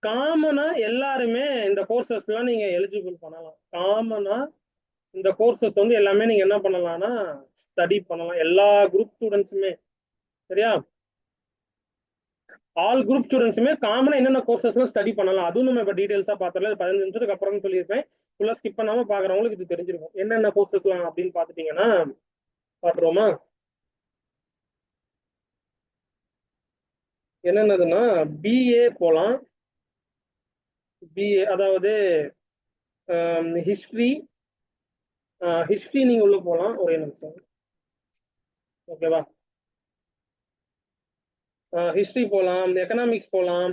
A: காமனா எல்லாருமே இந்த கோர்சஸ்லாம் நீங்க எலிஜிபிள் பண்ணலாம். காமனா இந்த கோர்சஸ் வந்து எல்லாமே நீங்க என்ன பண்ணலாம்னா ஸ்டடி பண்ணலாம், எல்லா குரூப் ஸ்டூடெண்ட்ஸுமே. சரியா? ஆல் குரூப் ஸ்டூடெண்ட்ஸுமே காமனா என்னென்ன கோர்சஸ்லாம் ஸ்டடி பண்ணலாம், அதுவும் நம்ம இப்போ டீடைல்ஸா பார்த்துடலாம். 15 நிமிஷத்துக்கு அப்புறம் சொல்லியிருப்பேன், ஃபுல்லா ஸ்கிப் பண்ணாம பாக்குறவங்களுக்கு இது தெரிஞ்சிருக்கும் என்னென்ன கோர்சஸ்லாம் அப்படின்னு பார்த்துட்டீங்கன்னா. பார்த்துருவோமா? என்னென்னதுன்னா பிஏ போகலாம். பிஏ அதாவது ஹிஸ்ட்ரி. ஹிஸ்ட்ரி நீங்க உள்ள போகலாம், ஒரே நிமிஷம். ஓகேவா? ஹிஸ்ட்ரி போகலாம், எக்கனாமிக்ஸ் போகலாம்.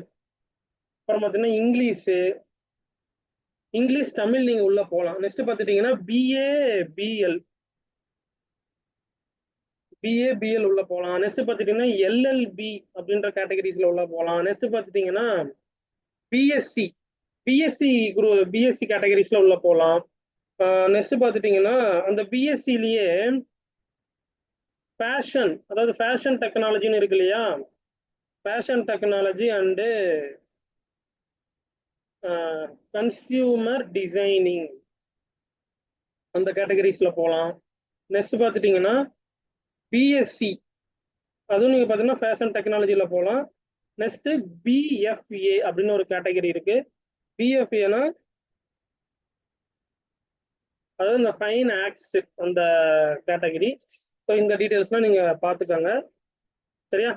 A: அப்புறம் பார்த்தீங்கன்னா இங்கிலீஷு, இங்கிலீஷ் தமிழ் நீங்க உள்ள போகலாம். நெக்ஸ்ட் பார்த்துட்டீங்கன்னா பிஏ பிஎல், பிஏ பிஎல் உள்ள போகலாம். நெக்ஸ்ட் பார்த்துட்டீங்கன்னா எல்எல்பி அப்படின்ற கேட்டகரிஸ்ல உள்ள போகலாம். நெக்ஸ்ட் பார்த்துட்டீங்கன்னா பிஎஸ்சி, பிஎஸ்சி குரூப், பிஎஸ்சி கேட்டகரிஸ்ல உள்ள போகலாம். நெக்ஸ்ட் பார்த்துட்டீங்கன்னா அந்த பிஎஸ்சிலேயே ஃபேஷன், அதாவது ஃபேஷன் டெக்னாலஜின்னு இருக்கு இல்லையா, fashion technology and consumer designing, அந்த கேட்டகரிஸ்ல போகலாம். நெக்ஸ்ட் பார்த்துட்டீங்கன்னா பிஎஸ்சி, அதுவும் நீங்க பார்த்தீங்கன்னா ஃபேஷன் டெக்னாலஜில போகலாம். நெக்ஸ்ட் பிஎஃப்ஏ அப்படின்னு ஒரு கேட்டகரி இருக்கு. பிஎஃப்ஏனா அதாவது இந்த ஃபைன் ஆக்ட்ஸ் அந்த கேட்டகரி. ஸோ இந்த டீட்டெயில்ஸ்லாம் நீங்க பார்த்துக்கோங்க. சரியா?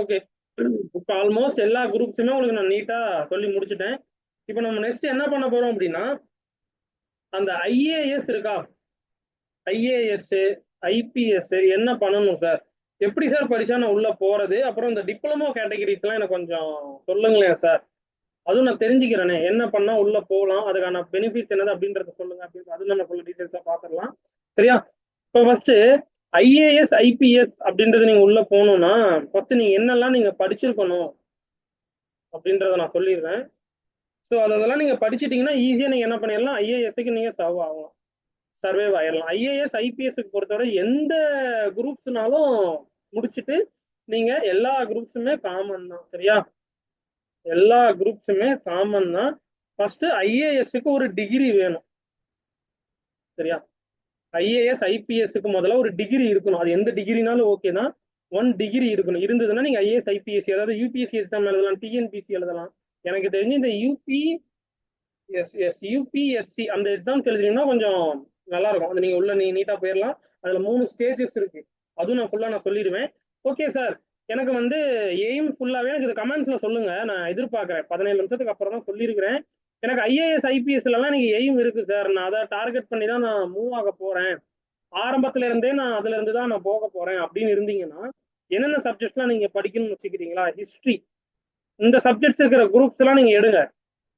A: ஓகே, இப்போ ஆல்மோஸ்ட் எல்லா குரூப்ஸுமே உங்களுக்கு நான் நீட்டா சொல்லி முடிச்சுட்டேன். இப்போ நம்ம நெக்ஸ்ட் என்ன பண்ண போறோம் அப்படின்னா, அந்த ஐஏஎஸ் இருக்கா, ஐஏஎஸ் ஐபிஎஸ் என்ன பண்ணணும் சார், எப்படி சார் படிச்சா நான் உள்ள போறது, அப்புறம் இந்த டிப்ளமோ கேட்டகரிஸ் எல்லாம் எனக்கு கொஞ்சம் சொல்லுங்களேன் சார், அதுவும் நான் தெரிஞ்சுக்கிறேனே என்ன பண்ணா உள்ள போகலாம், அதுக்கான பெனிஃபிட்ஸ் என்னது அப்படின்றத சொல்லுங்க அப்படின்னு, அது நம்ம ஃபுல் டீடைல்ஸா பாத்துடலாம். சரியா? இப்போ ஃபர்ஸ்ட் ஐஏஎஸ் ஐபிஎஸ் அப்படின்றது நீங்க உள்ள போகணும்னா ஃபர்ஸ்ட் நீங்க என்னெல்லாம் நீங்க படிச்சிருக்கணும் அப்படின்றத நான் சொல்லிடுறேன். ஸோ அதெல்லாம் நீங்க படிச்சிட்டீங்கன்னா ஈஸியா நீங்க என்ன பண்ணிடலாம், ஐஏஎஸ்க்கு நீங்க சர்வ் ஆகலாம், சர்வைவ் ஆயிடலாம். ஐஏஎஸ் ஐபிஎஸ்க்கு பொறுத்தவரை எந்த குரூப்ஸ்னாலும் முடிச்சுட்டு நீங்க எல்லா குரூப்ஸுமே காமன் தான். சரியா? எல்லா குரூப்ஸுமே காமன் தான். ஃபர்ஸ்ட் ஐஏஎஸ்க்கு ஒரு டிகிரி வேணும். சரியா? ஐஏஎஸ் ஐபிஎஸ்க்கு முதல்ல ஒரு டிகிரி இருக்கணும். அது எந்த டிகிரினாலும் ஓகே தான், ஒன் டிகிரி இருக்கணும். இருந்ததுன்னா நீங்க ஐஏஎஸ் ஐபிஎஸ்சி, அதாவது யூபிஎஸ்சி எக்ஸாம் எழுதலாம், டிஎன்பிசி எழுதலாம். எனக்கு தெரிஞ்சு இந்த யூபிஎஸ்சி அந்த எக்ஸாம் எழுதுனீங்கன்னா கொஞ்சம் நல்லா இருக்கும். அது நீங்க உள்ள நீட்டா போயிடலாம். அதுல 3 ஸ்டேஜஸ் இருக்கு, அதுவும் நான் ஃபுல்லா நான் சொல்லிடுவேன். ஓகே சார், எனக்கு வந்து எய்ம் ஃபுல்லாவே எனக்கு இது கமெண்ட்ஸ்ல சொல்லுங்க, நான் எதிர்பார்க்கறேன். 17 நிமிஷத்துக்கு அப்புறம் தான் சொல்லியிருக்கிறேன். எனக்கு ஐஏஎஸ் ஐபிஎஸ்லாம் எனக்கு எய்ம் இருக்கு சார், நான் அதை டார்கெட் பண்ணி தான் நான் மூவ் ஆக போறேன், ஆரம்பத்துல இருந்தே நான் அதுல இருந்து தான் நான் போக போறேன் அப்படின்னு இருந்தீங்கன்னா, என்னென்ன சப்ஜெக்ட்ஸ்லாம் நீங்க படிக்கணும்னு வச்சுக்கிறீங்களா, ஹிஸ்டரி, இந்த சப்ஜெக்ட்ஸ் இருக்கிற குரூப்ஸ் எல்லாம் நீங்க எடுங்க.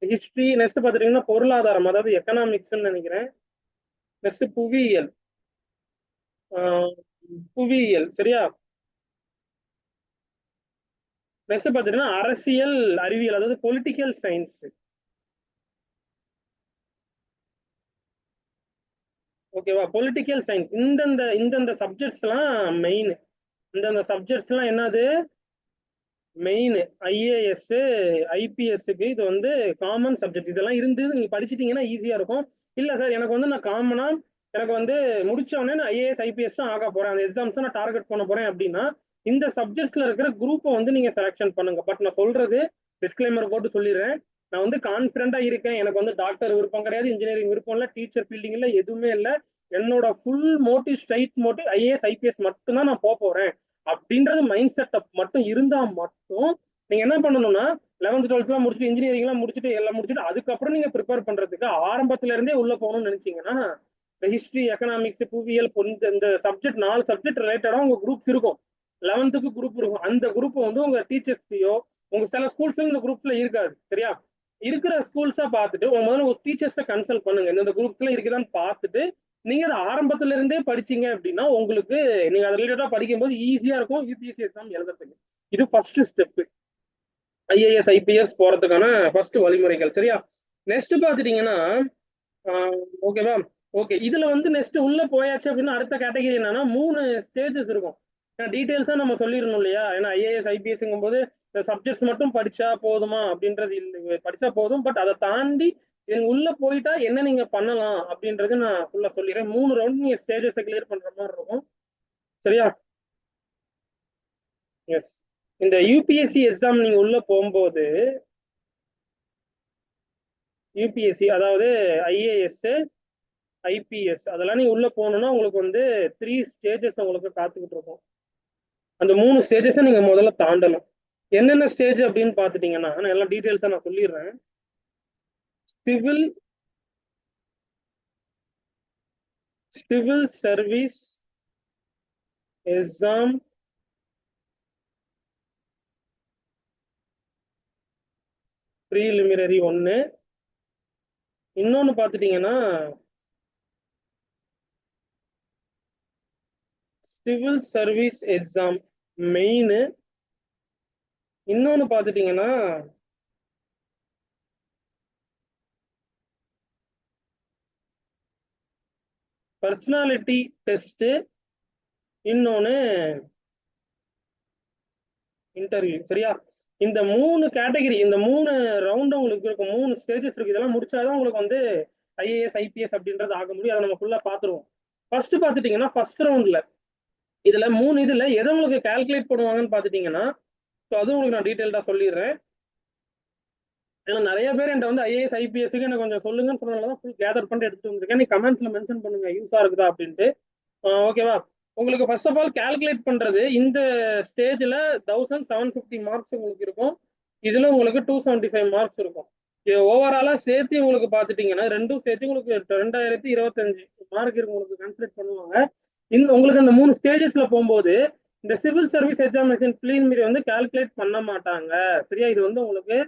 A: ஹிஸ்டரி, நெக்ஸ்ட் பாத்துட்டீங்கன்னா பொருளாதாரம், அதாவது எக்கனாமிக்ஸ் நினைக்கிறேன். நெக்ஸ்ட் புவியியல், ஆஹ் புவியியல். சரியா? நெக்ஸ்ட் பாத்துட்டீங்கன்னா அரசியல் அறிவியல், அதாவது பொலிட்டிக்கல் சயின்ஸ். ஓகேவா? பொலிட்டிக்கல் சயின்ஸ் இந்தந்த இந்தந்த சப்ஜெக்ட்ஸ் எல்லாம் மெயின். இந்தந்த சப்ஜெக்ட்ஸ் எல்லாம் என்னது, மெயின் ஐஏஎஸ் ஐபிஎஸ்க்கு இது வந்து காமன் சப்ஜெக்ட். இதெல்லாம் இருந்து நீங்க படிச்சிட்டீங்கன்னா ஈஸியா இருக்கும். இல்ல சார் எனக்கு வந்து நான் காமனா எனக்கு வந்து முடிச்ச உடனே நான் ஐஏஎஸ் ஐபிஎஸ் தான் ஆக போறேன், அந்த எக்ஸாம்ஸ் நான் டார்கெட் பண்ண போறேன் அப்படின்னா இந்த சப்ஜெக்ட்ஸ்ல இருக்கிற குரூப்பை வந்து நீங்க செலக்ஷன் பண்ணுங்க. பட் நான் சொல்றது டிஸ்கிளைமர் போட்டு சொல்லிடுறேன், நான் வந்து கான்பிடண்டா இருக்கேன், எனக்கு வந்து டாக்டர் விருப்பம் கிடையாது, இன்ஜினியரிங் விருப்பம் இல்லை, டீச்சர் ஃபீல்டிங் இல்லை, எதுவுமே இல்லை, என்னோட full motive straight motive IAS IPS மட்டும் தான் நான் போக போறேன் அப்படின்றது மைண்ட் செட்டப் மட்டும் இருந்தா மட்டும் நீங்க என்ன பண்ணணும்னா 11th 12th முடிச்சுட்டு இன்ஜினியரிங்லாம் முடிச்சுட்டு எல்லாம் முடிச்சுட்டு அதுக்கப்புறம் நீங்க ப்ரிப்பேர் பண்றதுக்கு ஆரம்பத்துல இருந்தே உள்ள போகணும்னு நினைச்சீங்கன்னா ஹிஸ்டரி, எக்கனாமிக்ஸ், புவியியல், இந்த சப்ஜெக்ட் 4 சப்ஜெக்ட் ரிலேட்டடா உங்க குரூப்ஸ் இருக்கும். 11th குரூப் இருக்கும். அந்த குரூப் வந்து உங்க டீச்சர்ஸ்லயோ உங்க சில ஸ்கூல்ஸ்ல இந்த குரூப்ஸ்ல இருக்காது, சரியா? இருக்கிற ஸ்கூல்ஸா பார்த்துட்டு முதல்ல உங்க டீச்சர்ஸை கன்சல்ட் பண்ணுங்க, இந்த குரூப்ஸ்ல இருக்குதான்னு பார்த்துட்டு நீங்க அதை ஆரம்பத்துல இருந்தே படிச்சீங்க அப்படின்னா உங்களுக்கு நீங்க அதை ரிலேட்டடா படிக்கும் போது ஈஸியா இருக்கும் யூபிஎஸ்சி எக்ஸாம் எழுதுறதுக்கு. இது ஃபர்ஸ்ட் ஸ்டெப், ஐஏஎஸ் ஐபிஎஸ் போறதுக்கான ஃபர்ஸ்ட் வழிமுறைகள், சரியா? நெக்ஸ்ட் பாத்துட்டீங்கன்னா ஓகேவா? ஓகே, இதுல வந்து நெக்ஸ்ட் உள்ள போயாச்சு அப்படின்னா அடுத்த கேட்டகரி என்னன்னா 3 ஸ்டேஜஸ் இருக்கும். டீடைல்ஸா நம்ம சொல்லிடணும் இல்லையா? ஏன்னா ஐஏஎஸ் ஐபிஎஸ்ங்கும் போது இந்த சப்ஜெக்ட்ஸ் மட்டும் படிச்சா போதுமா அப்படின்றது இல்லை, படிச்சா போதும், பட் அதை தாண்டி உள்ள போயிட்டா என்ன நீங்க பண்ணலாம் அப்படின்றது நான் ஃபுல்லா சொல்லிடுறேன். 3 ரவுண்ட் நீங்க ஸ்டேஜஸ் கிளியர் பண்ற மாதிரி இருக்கும், சரியா? எஸ், இந்த யூபிஎஸ்சி எக்ஸாம் நீங்க உள்ள போகும்போது யூபிஎஸ்சி அதாவது ஐஏஎஸ் ஐபிஎஸ் அதெல்லாம் நீங்க உள்ள போகணும்னா உங்களுக்கு வந்து 3 ஸ்டேஜஸ் உங்களுக்கு காத்துக்கிட்டு இருக்கும். அந்த 3 ஸ்டேஜஸை நீங்க முதல்ல தாண்டணும். என்னென்ன ஸ்டேஜ் அப்படின்னு பாத்துட்டீங்கன்னா நான் எல்லாம் டீடைல்ஸா நான் சொல்லிடுறேன். சிவில் சர்வீஸ் எக்ஸாம் ப்ரீலிமினரி 1, இன்னொன்னு பாத்துட்டீங்கன்னா சிவில் சர்வீஸ் எக்ஸாம் மெயின், இன்னொன்னு பாத்துட்டீங்கன்னா பர்சனாலிட்டி டெஸ்ட், இன்னொன்னு இன்டர்வியூ, சரியா? இந்த 3 கேட்டகரி, இந்த 3 ரவுண்ட் உங்களுக்கு இருக்கும், 3 ஸ்டேஜஸ் இருக்கு. இதெல்லாம் முடிச்சாதான் உங்களுக்கு வந்து ஐஏஎஸ் ஐபிஎஸ் அப்படின்றது ஆக முடியும். அதை நம்ம ஃபுல்லா பாத்துருவோம். ஃபர்ஸ்ட் பாத்துட்டீங்கன்னா ஃபர்ஸ்ட் ரவுண்ட்ல இதுல 3 இதுல எதை உங்களுக்கு கால்குலேட் பண்ணுவாங்கன்னு பாத்துட்டீங்கன்னா அது உங்களுக்கு நான் டீடைல்டா சொல்லிடுறேன். ஏன்னா நிறைய பேர் என்கிட்ட வந்து ஐஏஎஸ் ஐபிஎஸ்க்கு எனக்கு கொஞ்சம் சொல்லுங்கன்னு சொன்னதுனால ஃபுல் கேதர் பண்ணிட்டு எடுத்துட்டு வந்திருக்கேன். நீ கமெண்ட்ஸ்ல மென்ஷன் பண்ணுங்க யூஸா இருக்குதா அப்படின்ட்டு, ஓகேவா? உங்களுக்கு ஃபர்ஸ்ட் ஆஃப் ஆல் கால்குலேட் பண்றது இந்த ஸ்டேஜ்ல 1750 மார்க்ஸ் உங்களுக்கு இருக்கும். இதுல உங்களுக்கு 275 மார்க்ஸ் இருக்கும். இது ஓவராலா சேர்த்து உங்களுக்கு பாத்துட்டீங்கன்னா ரெண்டும் சேர்த்து உங்களுக்கு 2025 மார்க் இருக்கு உங்களுக்கு கன்சிடர் பண்ணுவாங்க. உங்களுக்கு அந்த 3 ஸ்டேஜஸ்ல போகும்போது இந்த சிவில் சர்வீஸ் எக்ஸாமினேஷன் ப்ரீலிமினரி வந்து கால்குலேட் பண்ண மாட்டாங்க, சரியா? இது வந்து உங்களுக்கு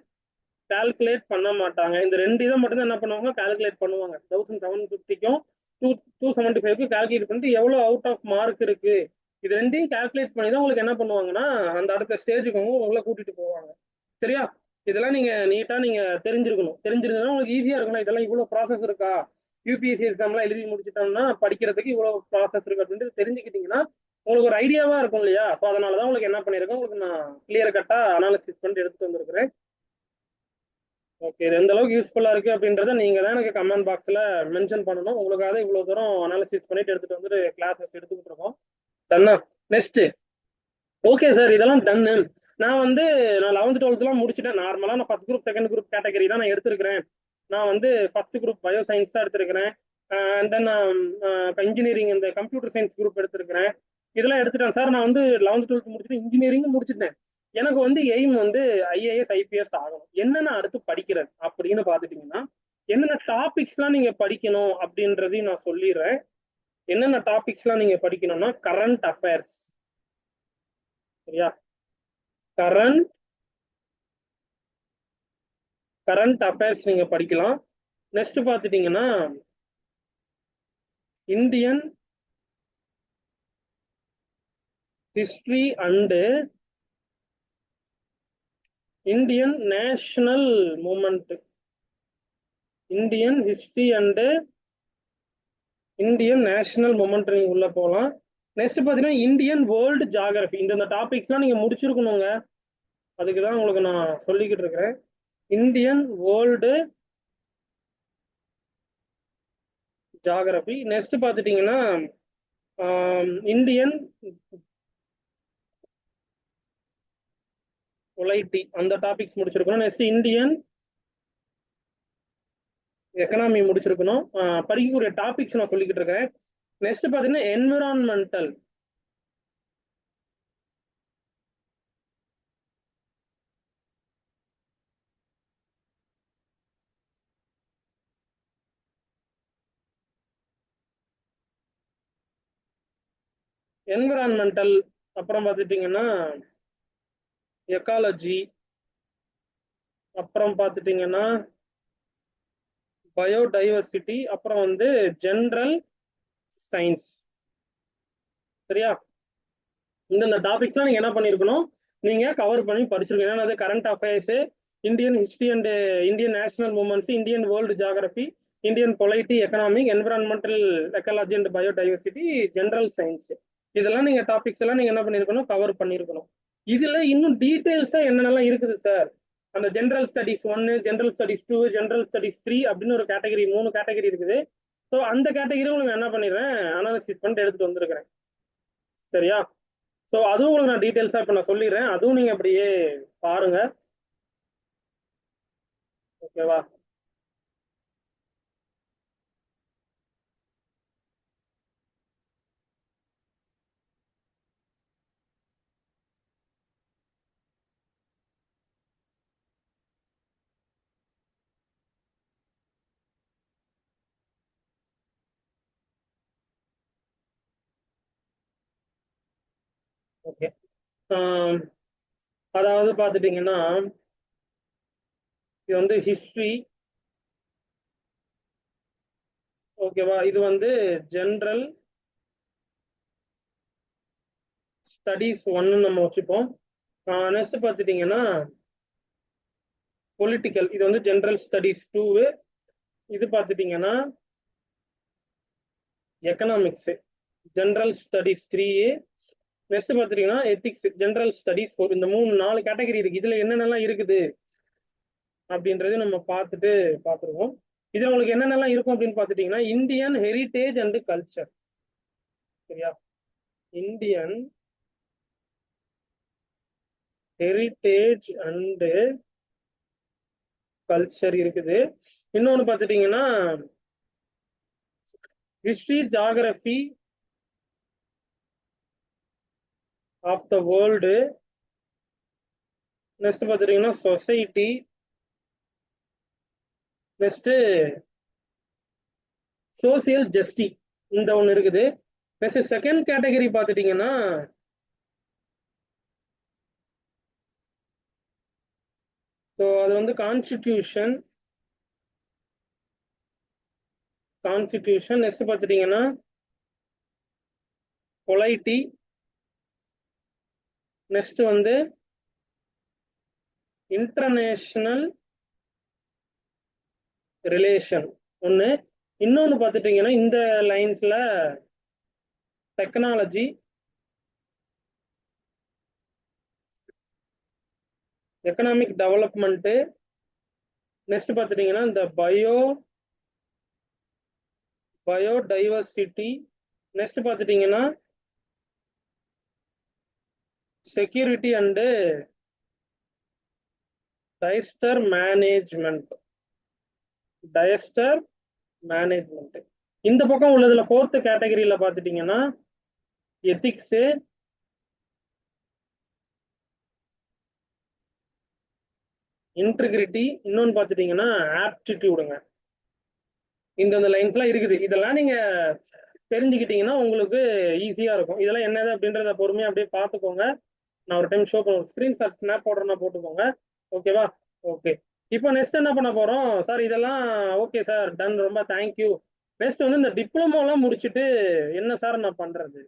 A: கால்குலேட் பண்ண மாட்டாங்க. இந்த 2 இதை மட்டும் தான் என்ன பண்ணுவாங்க, கால்குலேட் பண்ணுவாங்க. 1750க்கும் 275க்கும் கால்குலேட் பண்ணிட்டு எவ்வளவு அவுட் ஆஃப் மார்க் இருக்கு இது ரெண்டையும் கால்குலேட் பண்ணி தான் உங்களுக்கு என்ன பண்ணுவாங்கன்னா அந்த அடுத்த ஸ்டேஜுக்கு உங்களை கூட்டிட்டு போவாங்க, சரியா? இதெல்லாம் நீங்க நீட்டா நீங்க தெரிஞ்சிருந்தா உங்களுக்கு ஈஸியா இருக்கணும். இதெல்லாம் இவ்வளவு ப்ராசஸ் இருக்கா, யூபிஎஸ்சி எக்ஸாம்லாம் எழுதி முடிச்சிட்டோம்னா படிக்கிறதுக்கு இவ்வளவு ப்ராசஸ் இருக்கு அப்படின்ட்டு தெரிஞ்சுக்கிட்டீங்கன்னா உங்களுக்கு ஒரு ஐடியாவா இருக்கும் இல்லையா? ஸோ அதனாலதான் உங்களுக்கு என்ன பண்ணிருக்கேன், உங்களுக்கு நான் கிளியர் கட்டா அனாலிசிஸ் பண்ணிட்டு எடுத்துட்டு வந்திருக்கிறேன். ஓகே, இது எந்த அளவுக்கு யூஸ்ஃபுல்லா இருக்கு அப்படின்றத நீங்க தான் எனக்கு கமெண்ட் பாக்ஸ்ல மென்ஷன் பண்ணணும். உங்களுக்காக இவ்வளவு தூரம் அனாலிசிஸ் பண்ணிட்டு எடுத்துட்டு வந்துட்டு கிளாஸஸ் எடுத்துக்கிட்டு இருக்கோம். டன்னா? நெக்ஸ்ட், ஓகே சார் இதெல்லாம் டன்னு. நான் 11th 12th முடிச்சுட்டேன். நார்மலா நான் first group second group category தான் நான் எடுத்திருக்கிறேன். நான் ஃபர்ஸ்ட் குரூப் பயோ சயின்ஸ் தான் எடுத்திருக்கிறேன். அண்ட் தென் இன்ஜினியரிங் இந்த கம்ப்யூட்டர் சயின்ஸ் குரூப் எடுத்திருக்கிறேன். இதெல்லாம் எடுத்துட்டேன் சார். நான் 11th 12th முடிச்சுட்டு இன்ஜினியரிங் முடிச்சுட்டேன். எனக்கு எய்ம் ஐஏஎஸ் ஐபிஎஸ் ஆகணும். என்னென்ன அடுத்து படிக்கிறது அப்படின்னு பாத்துட்டீங்கன்னா என்னென்ன டாபிக்ஸ்லாம் நீங்க படிக்கணும் அப்படின்றதையும் நான் சொல்லிடுறேன். என்னென்ன டாபிக்ஸ்லாம் நீங்க படிக்கணும்னா கரண்ட் அஃபேர்ஸ், சரியா? கரண்ட் அஃபேர்ஸ் நீங்க படிக்கலாம். நெக்ஸ்ட் பாத்துட்டீங்கன்னா Indian history and Indian national moment, Indian history and Indian national moment நீங்க உள்ள போகலாம். நெக்ஸ்ட் பாத்தீங்கன்னா இந்தியன் வேர்ல்டு ஜியாகிரபி. இந்த டாபிக்ஸ்லாம் நீங்க முடிச்சிருக்கணுங்க. அதுக்கு தான் உங்களுக்கு நான் சொல்லிக்கிட்டு இருக்கிறேன். Indian world geography. நெக்ஸ்ட் பார்த்துட்டீங்கன்னா இந்தியன் பொலைட்டி, அந்த டாபிக்ஸ் முடிச்சிருக்கணும். நெக்ஸ்ட் இந்தியன் எக்கனாமி முடிச்சிருக்கணும். படிக்கக்கூடிய டாபிக்ஸ் நான் சொல்லிக்கிட்டு இருக்கேன். நெக்ஸ்ட் பார்த்தீங்கன்னா என்விரான்மெண்டல். என்விரான்மெண்டல் அப்புறம் பார்த்துட்டீங்கன்னா எக்காலஜி, அப்புறம் பார்த்துட்டீங்கன்னா பயோடைவர்சிட்டி, அப்புறம் வந்து ஜென்ரல் சயின்ஸ். சரியா? இந்த டாபிக்ஸ்லாம் நீங்க என்ன பண்ணிருக்கணும், நீங்க கவர் பண்ணி படிச்சிருக்கணும். ஏன்னா அது current affairs, Indian history and Indian national movements, Indian world geography, Indian polity, economic, environmental, ecology and biodiversity, general science. இதெல்லாம் நீங்க டாபிக்ஸ் எல்லாம் நீங்க என்ன பண்ணிருக்கணும், கவர் பண்ணிருக்கணும். இதுல இன்னும் டீடைல்ஸா என்னென்னலாம் இருக்குது சார், அந்த general studies 1, general studies 2, general studies 3 அப்படின்னு ஒரு கேட்டகரி, 3 கேட்டகரி இருக்குது. ஸோ அந்த கேட்டகரி உங்களுக்கு என்ன பண்ணிடுறேன், அனாலிசிஸ் பண்ணிட்டு எடுத்துட்டு வந்திருக்கிறேன். சரியா? ஸோ அதுவும் உங்களுக்கு நான் டீட்டெயில்ஸா இப்போ நான் சொல்லிடுறேன், அதுவும் நீங்க அப்படியே பாருங்க. ஓகேவா? ஓகே. அதாவது பார்த்துட்டீங்கன்னா இது வந்து ஹிஸ்ட்ரி. ஓகேவா? இது வந்து ஜென்ரல் ஸ்டடீஸ் 1 நம்ம வச்சுப்போம். நெக்ஸ்ட் பார்த்துட்டீங்கன்னா பொலிட்டிக்கல், இது வந்து ஜென்ரல் ஸ்டடீஸ் 2. இது பார்த்துட்டீங்கன்னா எக்கனாமிக்ஸ், ஜென்ரல் ஸ்டடீஸ் 3. நெக்ஸ்ட் பார்த்துட்டீங்கன்னா எத்திக்ஸ், ஜென்ரல் ஸ்டடீஸ் 4. இந்த 4 கேட்டகரி இருக்கு. இதுல என்னென்னலாம் இருக்குது அப்படின்றது நம்ம பார்த்துருவோம். இதுல உங்களுக்கு என்னென்னலாம் இருக்கும் அப்படின்னு பார்த்துட்டீங்கன்னா இந்தியன் ஹெரிட்டேஜ் அண்ட் கல்ச்சர். சரியா? இந்தியன் ஹெரிட்டேஜ் அண்ட் கல்ச்சர் இருக்குது. இன்னொன்னு பார்த்துட்டீங்கன்னா history geography of the world. Next பார்த்துட்டீங்கன்னா சொசைட்டி. நெக்ஸ்ட் சோசியல் ஜஸ்டிஸ், இந்த ஒன்று இருக்குது. நெக்ஸ்ட் செகண்ட் கேட்டகரி பார்த்துட்டீங்கன்னா ஸோ அது வந்து கான்ஸ்டிடியூஷன். நெக்ஸ்ட் பார்த்துட்டீங்கன்னா பொலைட்டி. நெக்ஸ்ட் வந்து இன்டர்நேஷனல் ரிலேஷன் ஒன்று. இன்னொன்று பார்த்துட்டீங்கன்னா இந்த லைன்ஸ்ல டெக்னாலஜி, எக்கனாமிக் டெவலப்மெண்ட். நெக்ஸ்ட் பார்த்துட்டீங்கன்னா இந்த பயோடைவர்சிட்டி. நெக்ஸ்ட் பார்த்துட்டீங்கன்னா செக்யூரிட்டி அண்டு டயஸ்டர் மேனேஜ்மெண்ட். இந்த பக்கம் உள்ளதுல 4th கேட்டகரியில பார்த்துட்டீங்கன்னா எத்திக்ஸ், இன்டெகிரிட்டி, இன்னொன்னு பார்த்துட்டீங்கன்னா ஆப்டிடியூடுங்க. இந்த லைன்ஸ்லாம் இருக்குது. இதெல்லாம் நீங்க தெரிஞ்சுக்கிட்டீங்கன்னா உங்களுக்கு ஈஸியா இருக்கும். இதெல்லாம் என்னது அப்படின்றத பொறுமையா அப்படியே பார்த்துக்கோங்க. நான் ஒரு டைம் ஷோ பண்ணுவேன், ஸ்கிரீன்ஷாட் ஸ்னாப் போடுறேன்னா போட்டுக்கோங்க. ஓகேவா? ஓகே. இப்போ நெக்ஸ்ட் என்ன பண்ண போறோம் சார், இதெல்லாம் ஓகே சார், டன், ரொம்ப தேங்க்யூ. நெக்ஸ்ட் வந்து இந்த டிப்ளமோலாம் முடிச்சுட்டு என்ன சார் நான் பண்றது?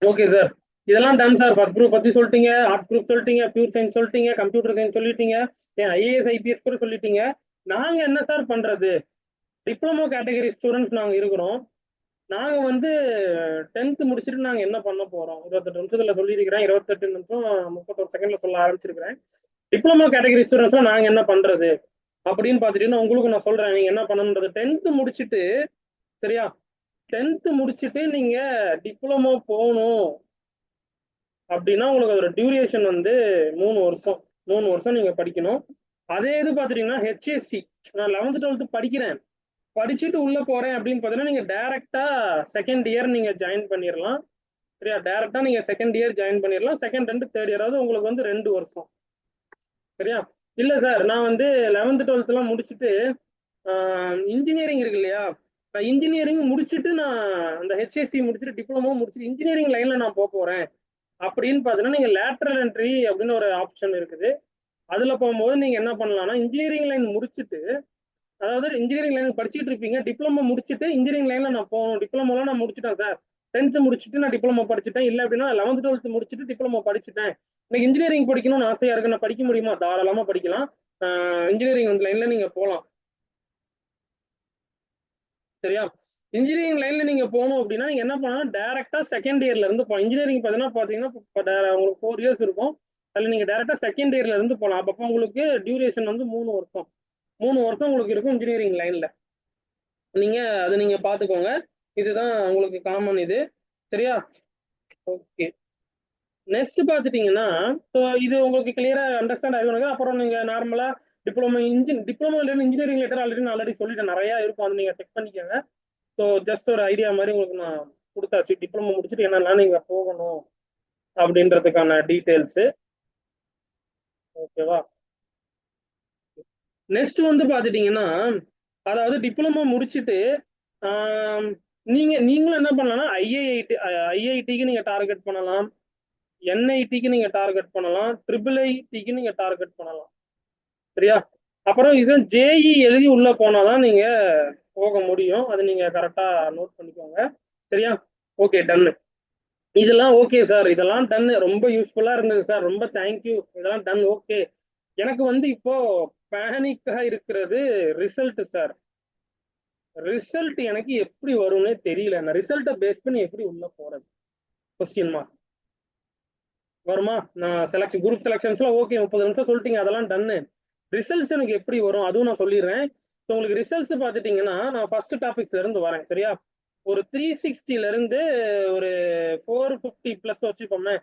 A: ஓகே சார், இதெல்லாம் டன் சார். ஃபர்ஸ்ட் குரூப் பத்தி சொல்லிட்டீங்க, ஆர்ட் குரூப் சொல்லிட்டீங்க, பியூர் சயின்ஸ் சொல்லிட்டீங்க, கம்ப்யூட்டர் சயின்ஸ் சொல்லிட்டீங்க, ஏன் ஐஏஎஸ் ஐபிஎஸ் கூட சொல்லிட்டீங்க. நாங்க என்ன சார் பண்றது? டிப்ளமோ கேட்டகரி ஸ்டூடெண்ட்ஸ் நாங்க இருக்கிறோம். நாங்க வந்து 10th முடிச்சுட்டு நாங்க என்ன பண்ண போறோம்? 28 நிமிஷத்துல சொல்லியிருக்கிறேன். 28 நிமிஷம் 31 செகண்ட்ல சொல்ல ஆரம்பிச்சிருக்கிறேன். டிப்ளமோ கேட்டகரி ஸ்டூடெண்ட்ஸ்லாம் நாங்க என்ன பண்றது அப்படின்னு பாத்துட்டீங்கன்னா உங்களுக்கு நான் சொல்றேன் நீங்க என்ன பண்ணணுன்றது. 10th முடிச்சுட்டு, சரியா, 10th முடிச்சுட்டு நீங்க டிப்ளமோ போகணும் அப்படின்னா உங்களுக்கு அதோட டியூரேஷன் வந்து 3 வருஷம். 3 வருஷம் நீங்க படிக்கணும். அதே இது பாத்துட்டீங்கன்னா ஹெச்எஸ்சி, நான் 11th 12th படிக்கிறேன், படிச்சுட்டு உள்ள போறேன் அப்படின்னு பாத்தீங்கன்னா நீங்க டைரக்டா செகண்ட் இயர் நீங்க ஜாயின் பண்ணிடலாம். சரியா, டைரக்டா நீங்க செகண்ட் இயர் ஜாயின் பண்ணிடலாம். செகண்ட் அண்ட் தேர்ட் இயராவது உங்களுக்கு வந்து 2 வருஷம். சரியா, இல்ல சார் நான் வந்து 11th 12th எல்லாம் முடிச்சுட்டு இன்ஜினியரிங் இருக்கு இல்லையா, நான் இன்ஜினியரிங் முடிச்சுட்டு நான் அந்த ஹெச்எஸ்சி முடிச்சுட்டு டிப்ளமோ முடிச்சுட்டு இன்ஜினியரிங் லைன்ல நான் போக போறேன் அப்படின்னு பாத்தீங்கன்னா நீங்க லேட்டரல் என்ட்ரி அப்படின்னு ஒரு ஆப்ஷன் இருக்குது. அதுல போகும்போது நீங்க என்ன பண்ணலாம்னா இன்ஜினியரிங் லைன் முடிச்சுட்டு, அதாவது இன்ஜினியரிங் லைன் படிச்சுட்டு இருப்பீங்க, டிப்ளமோ முடிச்சுட்டு இன்ஜினியரிங் லைன்ல நான் போகணும், டிப்ளமோலாம் நான் முடிச்சுட்டேன் சார், 10th முடிச்சுட்டு நான் டிப்ளமோ படிச்சுட்டேன், இல்ல அப்படின்னா 11th 12th முடிச்சுட்டு டிப்ளமோ படிச்சுட்டேன், எனக்கு இன்ஜினியரிங் படிக்கணும்னு ஆசையா இருக்கு, நான் படிக்க முடியுமா? தாராளமா படிக்கலாம். இன்ஜினியரிங் லைன்ல நீங்க போகலாம். சரியா, இன்ஜினியரிங் லைன்ல நீங்க போகணும் அப்படின்னா நீங்க என்ன பண்ணலாம், டைரக்டா செகண்ட் இயர்ல இருந்து போகலாம். இன்ஜினியரிங் பாத்தீங்கன்னா உங்களுக்கு 4 இயர்ஸ் இருக்கும். அதுல நீங்க டைரக்டா செகண்ட் இயர்ல இருந்து போகலாம். அப்போ உங்களுக்கு டியூரேஷன் வந்து 3 வருஷம். 3 வருஷம் உங்களுக்கு இருக்கும் இன்ஜினியரிங் லைன்ல. நீங்க அதை நீங்க பாத்துக்கோங்க. இதுதான் உங்களுக்கு காமன் இது. சரியா, ஓகே. நெக்ஸ்ட் பாத்துட்டீங்கன்னா, இது உங்களுக்கு கிளியரா அண்டர்ஸ்டாண்ட் ஆகும். அப்புறம் நீங்க நார்மலா டிப்ளமோ இன்ஜினியரிங் லெட்டர் ஆல்ரெடி நான் ஆல்ரெடி சொல்லிட்டேன், நிறைய இருக்கும், அது நீங்க செக் பண்ணிக்கோங்க. ஸோ ஜஸ்ட் ஒரு ஐடியா மாதிரி உங்களுக்கு நான் கொடுத்தாச்சு. டிப்ளமோ முடிச்சுட்டு என்னெல்லாம் நீங்க போகணும் அப்படின்றதுக்கான டீட்டெயில்ஸ். ஓகேவா, நெக்ஸ்ட் வந்து பாத்துட்டீங்கன்னா, அதாவது டிப்ளமோ முடிச்சுட்டு நீங்களும் என்ன பண்ணலாம்னா ஐஐடிக்கு நீங்க டார்கெட் பண்ணலாம், என்ஐடிக்கு நீங்க டார்கெட் பண்ணலாம், ட்ரிபிள் ஐடிக்கு நீங்க டார்கெட் பண்ணலாம். சரியா, அப்புறம் இது ஜேஇ எழுதி உள்ள போனாதான் நீங்க போக முடியும். அது நீங்க கரெக்டா நோட் பண்ணிக்கோங்க. சரியா, ஓகே, டன். இதெல்லாம் ஓகே சார், இதெல்லாம் டன். ரொம்ப யூஸ்ஃபுல்லா இருந்தது சார், ரொம்ப தேங்க்யூ. இதெல்லாம் டன், ஓகே. எனக்கு வந்து இப்போ பேனிக்கா இருக்கிறது ரிசல்ட் சார். ரிசல்ட் எனக்கு எப்படி வரும்னே தெரியல. நான் ரிசல்ட்டை பேஸ் பண்ணி எப்படி உள்ள போறது? கொஸ்டின் மார்க் வருமா? நான் குரூப் செலக்ஷன்ஸ்லாம் ஓகே, 30 நிமிஷம் சொல்லிட்டீங்க, அதெல்லாம் டன்னு. ரிசல்ட்ஸ் எனக்கு எப்படி வரும் அதுவும் நான் சொல்லிடுறேன். உங்களுக்கு ரிசல்ட்ஸ் பார்த்துட்டீங்கன்னா நான் ஃபர்ஸ்ட் டாபிக்ல இருந்து வரேன். சரியா, ஒரு 360ல இருந்து ஒரு 450 பிளஸ் வச்சுப்போமே,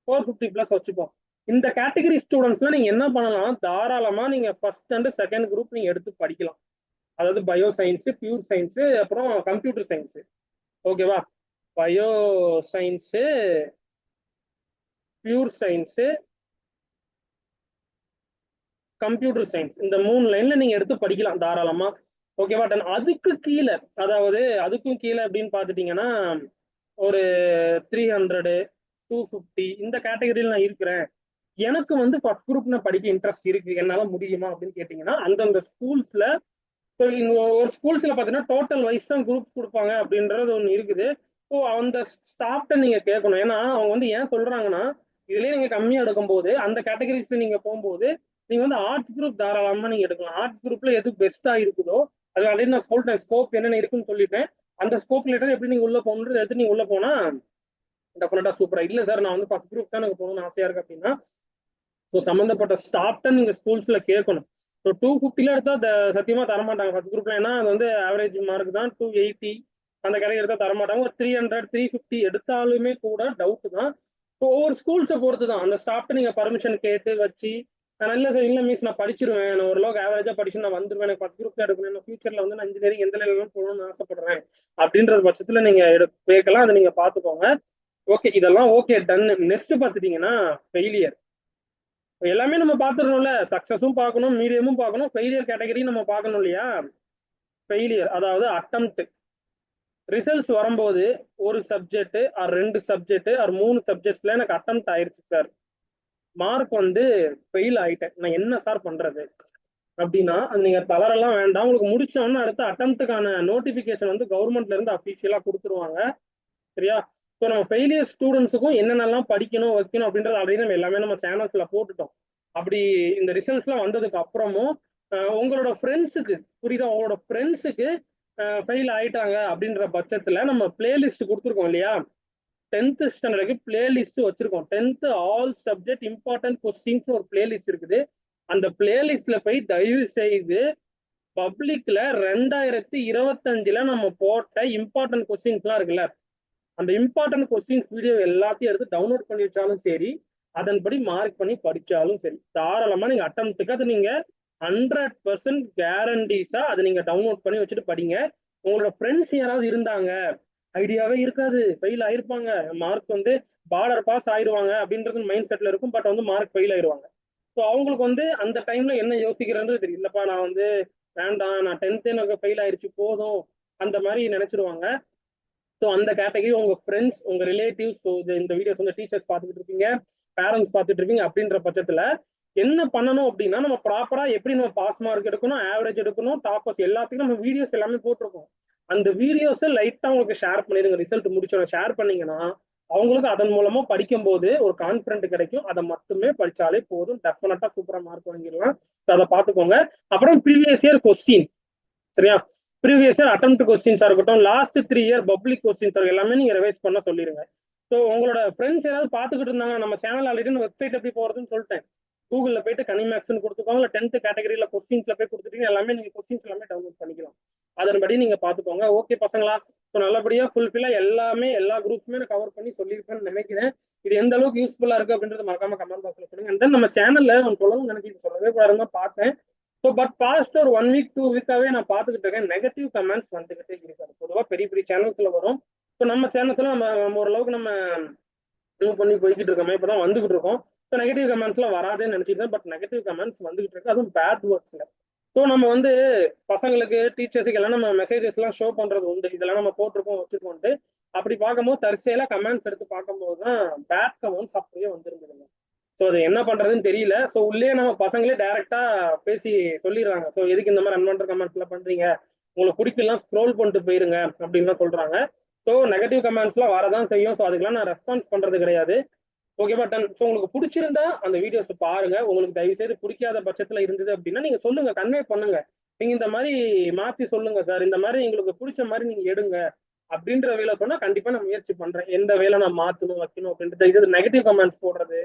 A: 450 பிளஸ் வச்சுப்போம். இந்த கேட்டகரி ஸ்டூடெண்ட்ஸ்ல நீங்க என்ன பண்ணலாம், தாராளமா நீங்க ஃபர்ஸ்ட் அண்ட் செகண்ட் குரூப் நீங்க எடுத்து படிக்கலாம். அதாவது பயோ சயின்ஸ், பியூர் சயின்ஸ், அப்புறம் கம்ப்யூட்டர் சயின்ஸ். ஓகேவா, bio science, pure science, computer science, இந்த 3 லைன்ல நீங்க எடுத்து படிக்கலாம் தாராளமா. ஓகேவா, டன். அதுக்கு கீழே, அதாவது அதுக்கும் கீழே அப்படின்னு பாத்துட்டீங்கன்னா ஒரு 300, 250 இந்த கேட்டகரியில் நான் இருக்கிறேன், எனக்கு வந்து ஃபர்ஸ்ட் குரூப் நான் படிக்க இன்ட்ரெஸ்ட் இருக்கு, என்னால முடியுமா அப்படின்னு கேட்டீங்கன்னா அந்தந்த ஸ்கூல்ஸ்ல, ஒரு ஸ்கூல்ஸ்ல பாத்தீங்கன்னா டோட்டல் வைஸ் தான் குரூப் கொடுப்பாங்க அப்படின்றது ஒன்று இருக்குது. ஸோ அந்த ஸ்டாஃப்ட நீங்க கேட்கணும். ஏன்னா அவங்க வந்து ஏன் சொல்றாங்கன்னா, இதுலயே நீங்க கம்மியா எடுக்கும் போது அந்த கேட்டகரிஸ் நீங்க போகும்போது நீங்க வந்து ஆர்ட்ஸ் குரூப் தாராளமா நீங்க எடுக்கலாம். ஆர்ட்ஸ் குரூப்ல எது பெஸ்டா இருக்குதோ அது ஆல்ரெடி நான் சொல்லிட்டேன், ஸ்கோப் என்னென்ன இருக்குன்னு சொல்லிட்டேன். அந்த ஸ்கோப் லெட்டர் எப்படி நீங்க உள்ள போகணுன்றது எடுத்து நீங்க உள்ள போனா டெஃபினட்டா சூப்பரா. இல்ல சார் நான் வந்து ஃபர்ஸ்ட் குரூப் தான் எனக்கு போகணும்னு ஆசையா இருக்கு அப்படின்னா, ஸோ சம்பந்தப்பட்ட ஸ்டாஃப்ட நீங்க ஸ்கூல்ஸ்ல கேட்கணும். ஸோ 250ல எடுத்தா சத்தியமா தரமாட்டாங்க ஃபர்ஸ்ட் குரூப்ல. ஏன்னா அது வந்து ஆவரேஜ் மார்க் தான் 280, அந்த கேட்டகரி எடுத்தா தரமாட்டாங்க. ஒரு 300, 350 எடுத்தாலுமே கூட டவுட் தான். ஸோ ஒவ்வொரு ஸ்கூல்ஸை பொறுத்து தான். அந்த ஸ்டாஃப்ட நீங்க பர்மிஷன் கேட்டு வச்சு, நான் இல்ல சார், இல்ல மிஸ் நான் படிச்சிருவேன், நான் ஓரளவுக்கு ஆவரேஜா படிச்சு நான் வந்துருவேன், எனக்கு ஃபர்ஸ்ட் குரூப் தான் எடுக்கணும், ஃபியூச்சர்ல வந்து நான் இன்ஜினியரிங் எந்த லெவலும் போகணும்னு ஆசைப்படுறேன் அப்படின்ற பட்சத்துல நீங்க கேட்கலாம், அதை நீங்க பாத்துக்கோங்க. ஓகே, இதெல்லாம் ஓகே, டன். நெக்ஸ்ட் பாத்துட்டீங்கன்னா ஃபெயிலியர். எல்லாமே நம்ம பாத்துடணும்ல, சக்சஸும் பார்க்கணும், மீடியமும் பார்க்கணும், ஃபெயிலியர் கேட்டகரி நம்ம பார்க்கணும் இல்லையா. ஃபெயிலியர் அதாவது அட்டம்ப்ட். ரிசல்ட்ஸ் வரும்போது ஒரு சப்ஜெக்ட் ஆர் 2 சப்ஜெக்ட் ஆர் 3 சப்ஜெக்ட்ஸ்ல எனக்கு அட்டம்ப்ட் ஆயிருச்சு சார், மார்க் வந்து ஃபெயில் ஆயிட்டேன், நான் என்ன சார் பண்றது அப்படின்னா, அது நீங்க தளரெல்லாம் வேண்டாம். உங்களுக்கு முடிச்சோன்னா அடுத்த அட்டம்ப்டுக்கான நோட்டிபிகேஷன் வந்து கவர்மெண்ட்ல இருந்து அபிஷியலா கொடுத்துருவாங்க. சரியா, ஸோ நம்ம ஃபெயிலியர் ஸ்டூடெண்ட்ஸுக்கும் என்னென்னலாம் படிக்கணும் வைக்கணும் அப்படின்றது ஆல்ரெடி நம்ம எல்லாமே நம்ம சேனல்ஸ்ல போட்டுட்டோம். அப்படி இந்த ரிசல்ட்ஸ்லாம் வந்ததுக்கு அப்புறமும் உங்களோட ஃப்ரெண்ட்ஸுக்கு புரியுதா, உங்களோட ஃப்ரெண்ட்ஸுக்கு ஃபெயில் ஆயிட்டாங்க அப்படின்ற பட்சத்துல நம்ம பிளேலிஸ்ட் கொடுத்துருக்கோம் இல்லையா, 10th ஸ்டாண்டர்டுக்கு பிளேலிஸ்ட் வச்சிருக்கோம். 10th all subject important questions ஒரு பிளேலிஸ்ட் இருக்குது. அந்த பிளேலிஸ்ட்ல போய் தயவு செய்து பப்ளிக்ல 2025ல நம்ம போட்ட இம்பார்ட்டன்ட் கொஸ்டின்ஸ்லாம் இருக்குல்ல, அந்த இம்பார்ட்டன்ட் கொஸ்டின்ஸ் வீடியோ எல்லாத்தையும் எடுத்து டவுன்லோட் பண்ணி வச்சாலும் சரி, அதன்படி மார்க் பண்ணி படிச்சாலும் சரி, தாராளமா நீங்க அட்டம்ப்ட்டுக்கு அது நீங்க 100% கேரண்டிஸா அதை நீங்க டவுன்லோட் பண்ணி வச்சுட்டு படிங்க. உங்களோட ஃப்ரெண்ட்ஸ் யாராவது இருந்தாங்க, ஐடியாவே இருக்காது, ஃபெயில் ஆயிருப்பாங்க, மார்க் வந்து பார்டர் பாஸ் ஆயிடுவாங்க அப்படின்றது மைண்ட் செட்ல இருக்கும், பட் வந்து மார்க் ஃபெயில் ஆயிடுவாங்க. ஸோ அவங்களுக்கு வந்து அந்த டைம்ல என்ன யோசிக்கிறேன்றது தெரியும். இல்லப்பா நான் வந்து வேண்டாம், நான் 10th எனக்கு ஃபெயில் ஆயிடுச்சு போதும், அந்த மாதிரி நினைச்சிருவாங்க. ஸோ அந்த கேட்டகரி உங்க ஃப்ரெண்ட்ஸ், உங்க ரிலேட்டிவ்ஸ், இந்த வீடியோஸ் வந்து டீச்சர்ஸ் பார்த்துட்டு இருப்பீங்க, பேரண்ட்ஸ் பார்த்துட்டு இருப்பீங்க. அப்படின்ற பட்சத்துல என்ன பண்ணணும் அப்படின்னா, நம்ம ப்ராப்பரா எப்படி நம்ம பாஸ் மார்க் எடுக்கணும், ஆவரேஜ் எடுக்கணும், டாப்பர்ஸ் எல்லாத்துக்கும் நம்ம வீடியோஸ் எல்லாமே போட்டிருக்கோம். அந்த வீடியோஸை லைட்டா உங்களுக்கு ஷேர் பண்ணிடுங்க. ரிசல்ட் முடிச்சோட ஷேர் பண்ணீங்கன்னா அவங்களுக்கு அதன் மூலமா படிக்கும் போது ஒரு கான்பிடன்ட் கிடைக்கும். அதை மட்டுமே படிச்சாலே போதும், டெஃபினட்டா சூப்பரா மார்க் வாங்கிடலாம். அதை பார்த்துக்கோங்க. அப்புறம் ப்ரீவியஸ் இயர் கொஸ்டின், சரியா, ப்ரீவியஸ் இயர் அட்டெம்ப்ட் கொஸ்டின்ஸா இருக்கட்டும், லாஸ்ட் 3 இயர் பப்ளிக் கொஸ்டின்ஸ் எல்லாமே நீங்க ரிவைஸ் பண்ண சொல்லிருங்க. ஸோ உங்களோட ஃப்ரெண்ட்ஸ் ஏதாவது பார்த்துக்கிட்டு இருந்தாங்க, நம்ம சேனல் ஆல்ரெடி வெப்சைட் எப்படி போறதுன்னு சொல்லிட்டேன். கூகுள்ல போயிட்டு கனிமேக்ஸ்னு கொடுத்துக்கோங்க, இல்லை 10th கேட்டகரியில கொஸ்டின்ஸ்ல போய் கொடுத்துட்டீங்க, எல்லாமே நீங்க கொஸ்டின்ஸ் எல்லாமே டவுன்லோட் பண்ணிக்கலாம். அதன்படி நீங்க பாத்துக்கோங்க. ஓகே பசங்களா, ஸோ நல்லபடியா ஃபுல்ஃபில்லா எல்லாமே எல்லா குரூப்ஸுமே நான் கவர் பண்ணி சொல்லியிருப்பேன்னு நினைக்கிறேன். இது எந்த அளவுக்கு யூஸ்ஃபுல்லா இருக்கு அப்படின்றது மறக்காம கமெண்ட் பாக்ஸ்ல சொல்லுங்க. அண்ட் தென் நம்ம சேனல்ல நான் சொல்லணும்னு நினைக்கிறேன், சொல்லவே கூடாதுன்னு தான் பார்த்தேன். ஸோ பட் பாஸ்ட் ஒரு 1 வீக் 2 வீக்காவே நான் பார்த்துக்கிட்டு இருக்கேன், நெகட்டிவ் கமெண்ட்ஸ் வந்துகிட்டே இருக்காது. பொதுவாக பெரிய பெரிய சேனல்ஸ்ல வரும். ஸோ நம்ம சேனல்ஸ்ல நம்ம ஓரளவுக்கு நம்ம மூவ் பண்ணி போய்கிட்டு இருக்கோமே, இப்பதான் வந்துகிட்டு இருக்கோம். ஸோ நெகட்டிவ் கமெண்ட்ஸ்லாம் வராதுன்னு நினைச்சிருந்தேன், பட் நெகட்டிவ் கமெண்ட்ஸ் வந்துகிட்டு இருக்கு, அதுவும் பேட் வேர்ட்ஸ்ல. ஸோ நம்ம வந்து பசங்களுக்கு டீச்சர்ஸுக்கு எல்லாம் நம்ம மெசேஜஸ் எல்லாம் ஷோ பண்றது உண்டு, இதெல்லாம் நம்ம போட்டிருக்கோம் வச்சிருக்கோம்ட்டு. அப்படி பார்க்கும்போது தற்செயலா கமெண்ட்ஸ் எடுத்து பார்க்கும்போது தான் பேட் கமெண்ட்ஸ் அப்படியே வந்துருந்துருங்க. ஸோ அது என்ன பண்றதுன்னு தெரியல. ஸோ உள்ளே நம்ம பசங்களே டைரக்டா பேசி சொல்லிடுறாங்க, ஸோ எதுக்கு இந்த மாதிரி அன்வான்ட் கமெண்ட்ஸ் எல்லாம் பண்றீங்க, உங்களுக்கு பிடிக்கலாம் ஸ்க்ரோல் பண்ணிட்டு போயிருங்க அப்படின்னு சொல்றாங்க. ஸோ நெகட்டிவ் கமெண்ட்ஸ்லாம் வரதான் செய்யும். ஸோ அதுக்கெல்லாம் நான் ரெஸ்பான்ஸ் பண்றது கிடையாது. ஓகேவா, டன். ஸோ உங்களுக்கு பிடிச்சிருந்தா அந்த வீடியோஸ் பாருங்க. உங்களுக்கு தயவு செய்து பிடிக்காத பட்சத்துல இருந்தது அப்படின்னா நீங்க சொல்லுங்க, கன்வே பண்ணுங்க. நீங்க இந்த மாதிரி மாத்தி சொல்லுங்க சார், இந்த மாதிரி எங்களுக்கு பிடிச்ச மாதிரி நீங்க எடுங்க அப்படின்ற வேலை சொன்னா கண்டிப்பா நான் முயற்சி பண்றேன், எந்த வேலை நான் மாத்தணும் வைக்கணும் அப்படின்றது. இது நெகட்டிவ் கமெண்ட்ஸ் போடுறது,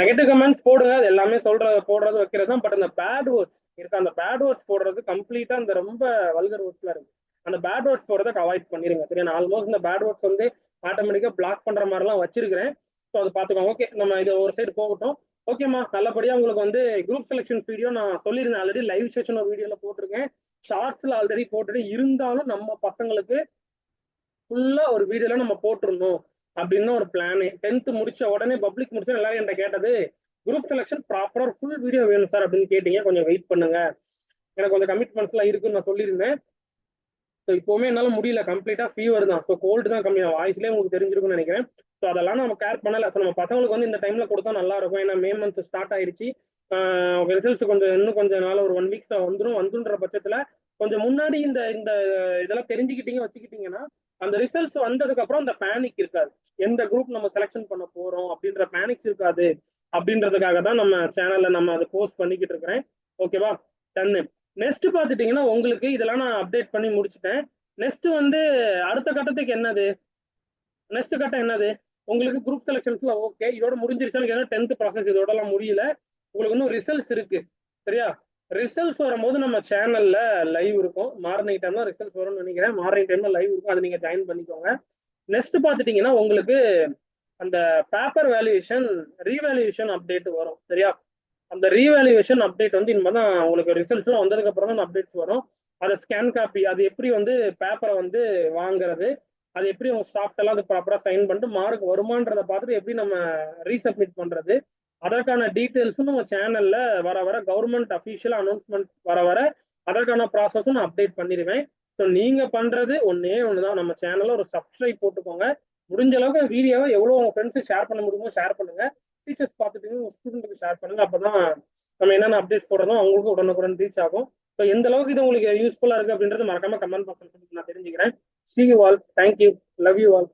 A: நெகட்டிவ் கமெண்ட்ஸ் போடுங்க, அது எல்லாமே போடுறது வைக்கிறது தான். பட் அந்த பேட் வேர்ட்ஸ் இருக்கு, அந்த பேட் வேர்ட்ஸ் போடுறது கம்ப்ளீட்டா அந்த ரொம்ப வல்கர் வேர்ட்ஸ்ல இருக்கு. அந்த பேட் வேர்ட்ஸ் போடுறத அவாய்ட் பண்ணிருங்க, சரியா. நான் ஆல்மோஸ்ட் இந்த பேட் வேர்ட்ஸ் வந்து ஆட்டோமேட்டிக்கா பிளாக் பண்ற மாதிரிலாம் வச்சிருக்கிறேன். ஸோ அதை பார்த்துக்கோங்க. ஓகே, நம்ம இது ஒரு சைடு போகட்டும். ஓகேம்மா, நல்லபடியா உங்களுக்கு வந்து குரூப் செலெக்ஷன் வீடியோ நான் சொல்லியிருந்தேன் ஆல்ரெடி, லைவ் செஷன் ஒரு வீடியோல போட்டிருக்கேன், ஷார்ட்ஸ்ல ஆல்ரெடி போட்டுட்டு, இருந்தாலும் நம்ம பசங்களுக்கு ஃபுல்லா ஒரு வீடியோல நம்ம போட்டுருந்தோம் அப்படின்னு ஒரு பிளான். 10th முடிச்ச உடனே பப்ளிக் முடிச்சா எல்லாரும் என்கிட்ட கேட்டது, குரூப் செலெக்ஷன் ப்ராப்பரா ஒரு ஃபுல் வீடியோ வேணும் சார் அப்படின்னு கேட்டீங்க. கொஞ்சம் வெயிட் பண்ணுங்க, எனக்கு கொஞ்சம் கமிட்மெண்ட்ஸ் எல்லாம் இருக்குன்னு நான் சொல்லியிருந்தேன். ஸோ இப்போவுமே என்னால முடியல, கம்ப்ளீட்டா ஃபீவர் தான். ஸோ கோல்டு தான் கம்மி, வாய்ஸ்லேயே உங்களுக்கு தெரிஞ்சிருக்கும்னு நினைக்கிறேன். ஸோ அதெல்லாம் நம்ம கேர் பண்ணல. ஸோ நம்ம பசங்களுக்கு வந்து இந்த டைம்ல கொடுத்தா நல்லா இருக்கும், ஏன்னா மே மந்த் ஸ்டார்ட் ஆயிருச்சு. ரிசல்ட்ஸ் கொஞ்சம் இன்னும் கொஞ்சம் நாள் ஒரு 1 வீக்ஸ் வந்துன்ற பட்சத்துல கொஞ்சம் முன்னாடி இந்த இந்த இதெல்லாம் தெரிஞ்சுக்கிட்டீங்க வச்சுக்கிட்டீங்கன்னா அந்த ரிசல்ட்ஸ் வந்ததுக்கு அப்புறம் அந்த பேனிக் இருக்காது, எந்த குரூப் நம்ம செலெக்ஷன் பண்ண போறோம் அப்படின்ற பேனிக்ஸ் இருக்காது. அப்படின்றதுக்காக தான் நம்ம சேனல்ல நம்ம அதை போஸ்ட் பண்ணிக்கிட்டு இருக்கிறேன். ஓகேவா, டன்னு. நெக்ஸ்ட் பாத்துட்டீங்கன்னா உங்களுக்கு இதெல்லாம் நான் அப்டேட் பண்ணி முடிச்சுட்டேன். நெக்ஸ்ட் வந்து அடுத்த கட்டத்துக்கு என்னது, நெக்ஸ்ட் கட்டம் என்னது, உங்களுக்கு குரூப் செலெக்ஷன்ஸ்ல ஓகே இதோட முடிஞ்சிருச்சான்னு கேட்டா 10th ப்ராசஸ் இதோட எல்லாம் முடியல, உங்களுக்கு இன்னும் ரிசல்ட்ஸ் இருக்கு, சரியா. ரிசல்ட்ஸ் வரும்போது நம்ம சேனல்ல லைவ் இருக்கும், மார்னிங் டைம் தான் ரிசல்ட்ஸ் வரும்னு நினைக்கிறேன், மார்னிங் டைம்ல லைவ் இருக்கும், அதை நீங்க ஜாயின் பண்ணிக்கோங்க. நெக்ஸ்ட் பாத்துட்டீங்கன்னா உங்களுக்கு அந்த பேப்பர் வேல்யூவேஷன் ரீவேல்யூவேஷன் அப்டேட் வரும், சரியா. அந்த ரீவேல்யூவேஷன் அப்டேட் வந்து இனிமே தான் உங்களுக்கு ரிசல்ட்ஸ் வந்ததுக்கு அப்புறம் தான் அப்டேட்ஸ் வரும். அதை ஸ்கேன் காப்பி, அது எப்படி வந்து பேப்பரை வந்து வாங்குறது, அது எப்படி உங்க ஸ்டாஃப்ட் எல்லாம் அது ப்ராப்பரா சைன் பண்ணிட்டு மார்க் வருமானதை பார்த்துட்டு எப்படி நம்ம ரீசப்மிட் பண்றது, அதற்கான டீட்டெயில்ஸும் நம்ம சேனல்ல வர வர கவர்மெண்ட் அஃபீஷியல் அனௌன்ஸ்மெண்ட் வர வர அதற்கான ப்ராசஸும் நான் அப்டேட் பண்ணிடுவேன். ஸோ நீங்க பண்றது ஒன்னே ஒண்ணுதான், நம்ம சேனல்ல ஒரு சப்ஸ்கிரைப் போட்டுக்கோங்க. முடிஞ்ச அளவுக்கு வீடியோவை எவ்வளவு உங்க ஃப்ரெண்ட்ஸுக்கு ஷேர் பண்ண முடியுமோ ஷேர் பண்ணுங்க, டீச்சர்ஸ் பார்த்துட்டு உங்க ஸ்டூடெண்ட்டுக்கு ஷேர் பண்ணுங்க. அப்பதான் நம்ம என்னென்ன அப்டேட்ஸ் போடுறோம் அவங்களுக்கு உடனுக்குடன் ரீச் ஆகும். ஸோ எந்த அளவுக்கு இது உங்களுக்கு யூஸ்ஃபுல்லா இருக்கு அப்படின்றது மறக்காம கமெண்ட் பாக்ஸ்ல நான் தெரிஞ்சுக்கிறேன். See you all. Thank you. Love you all.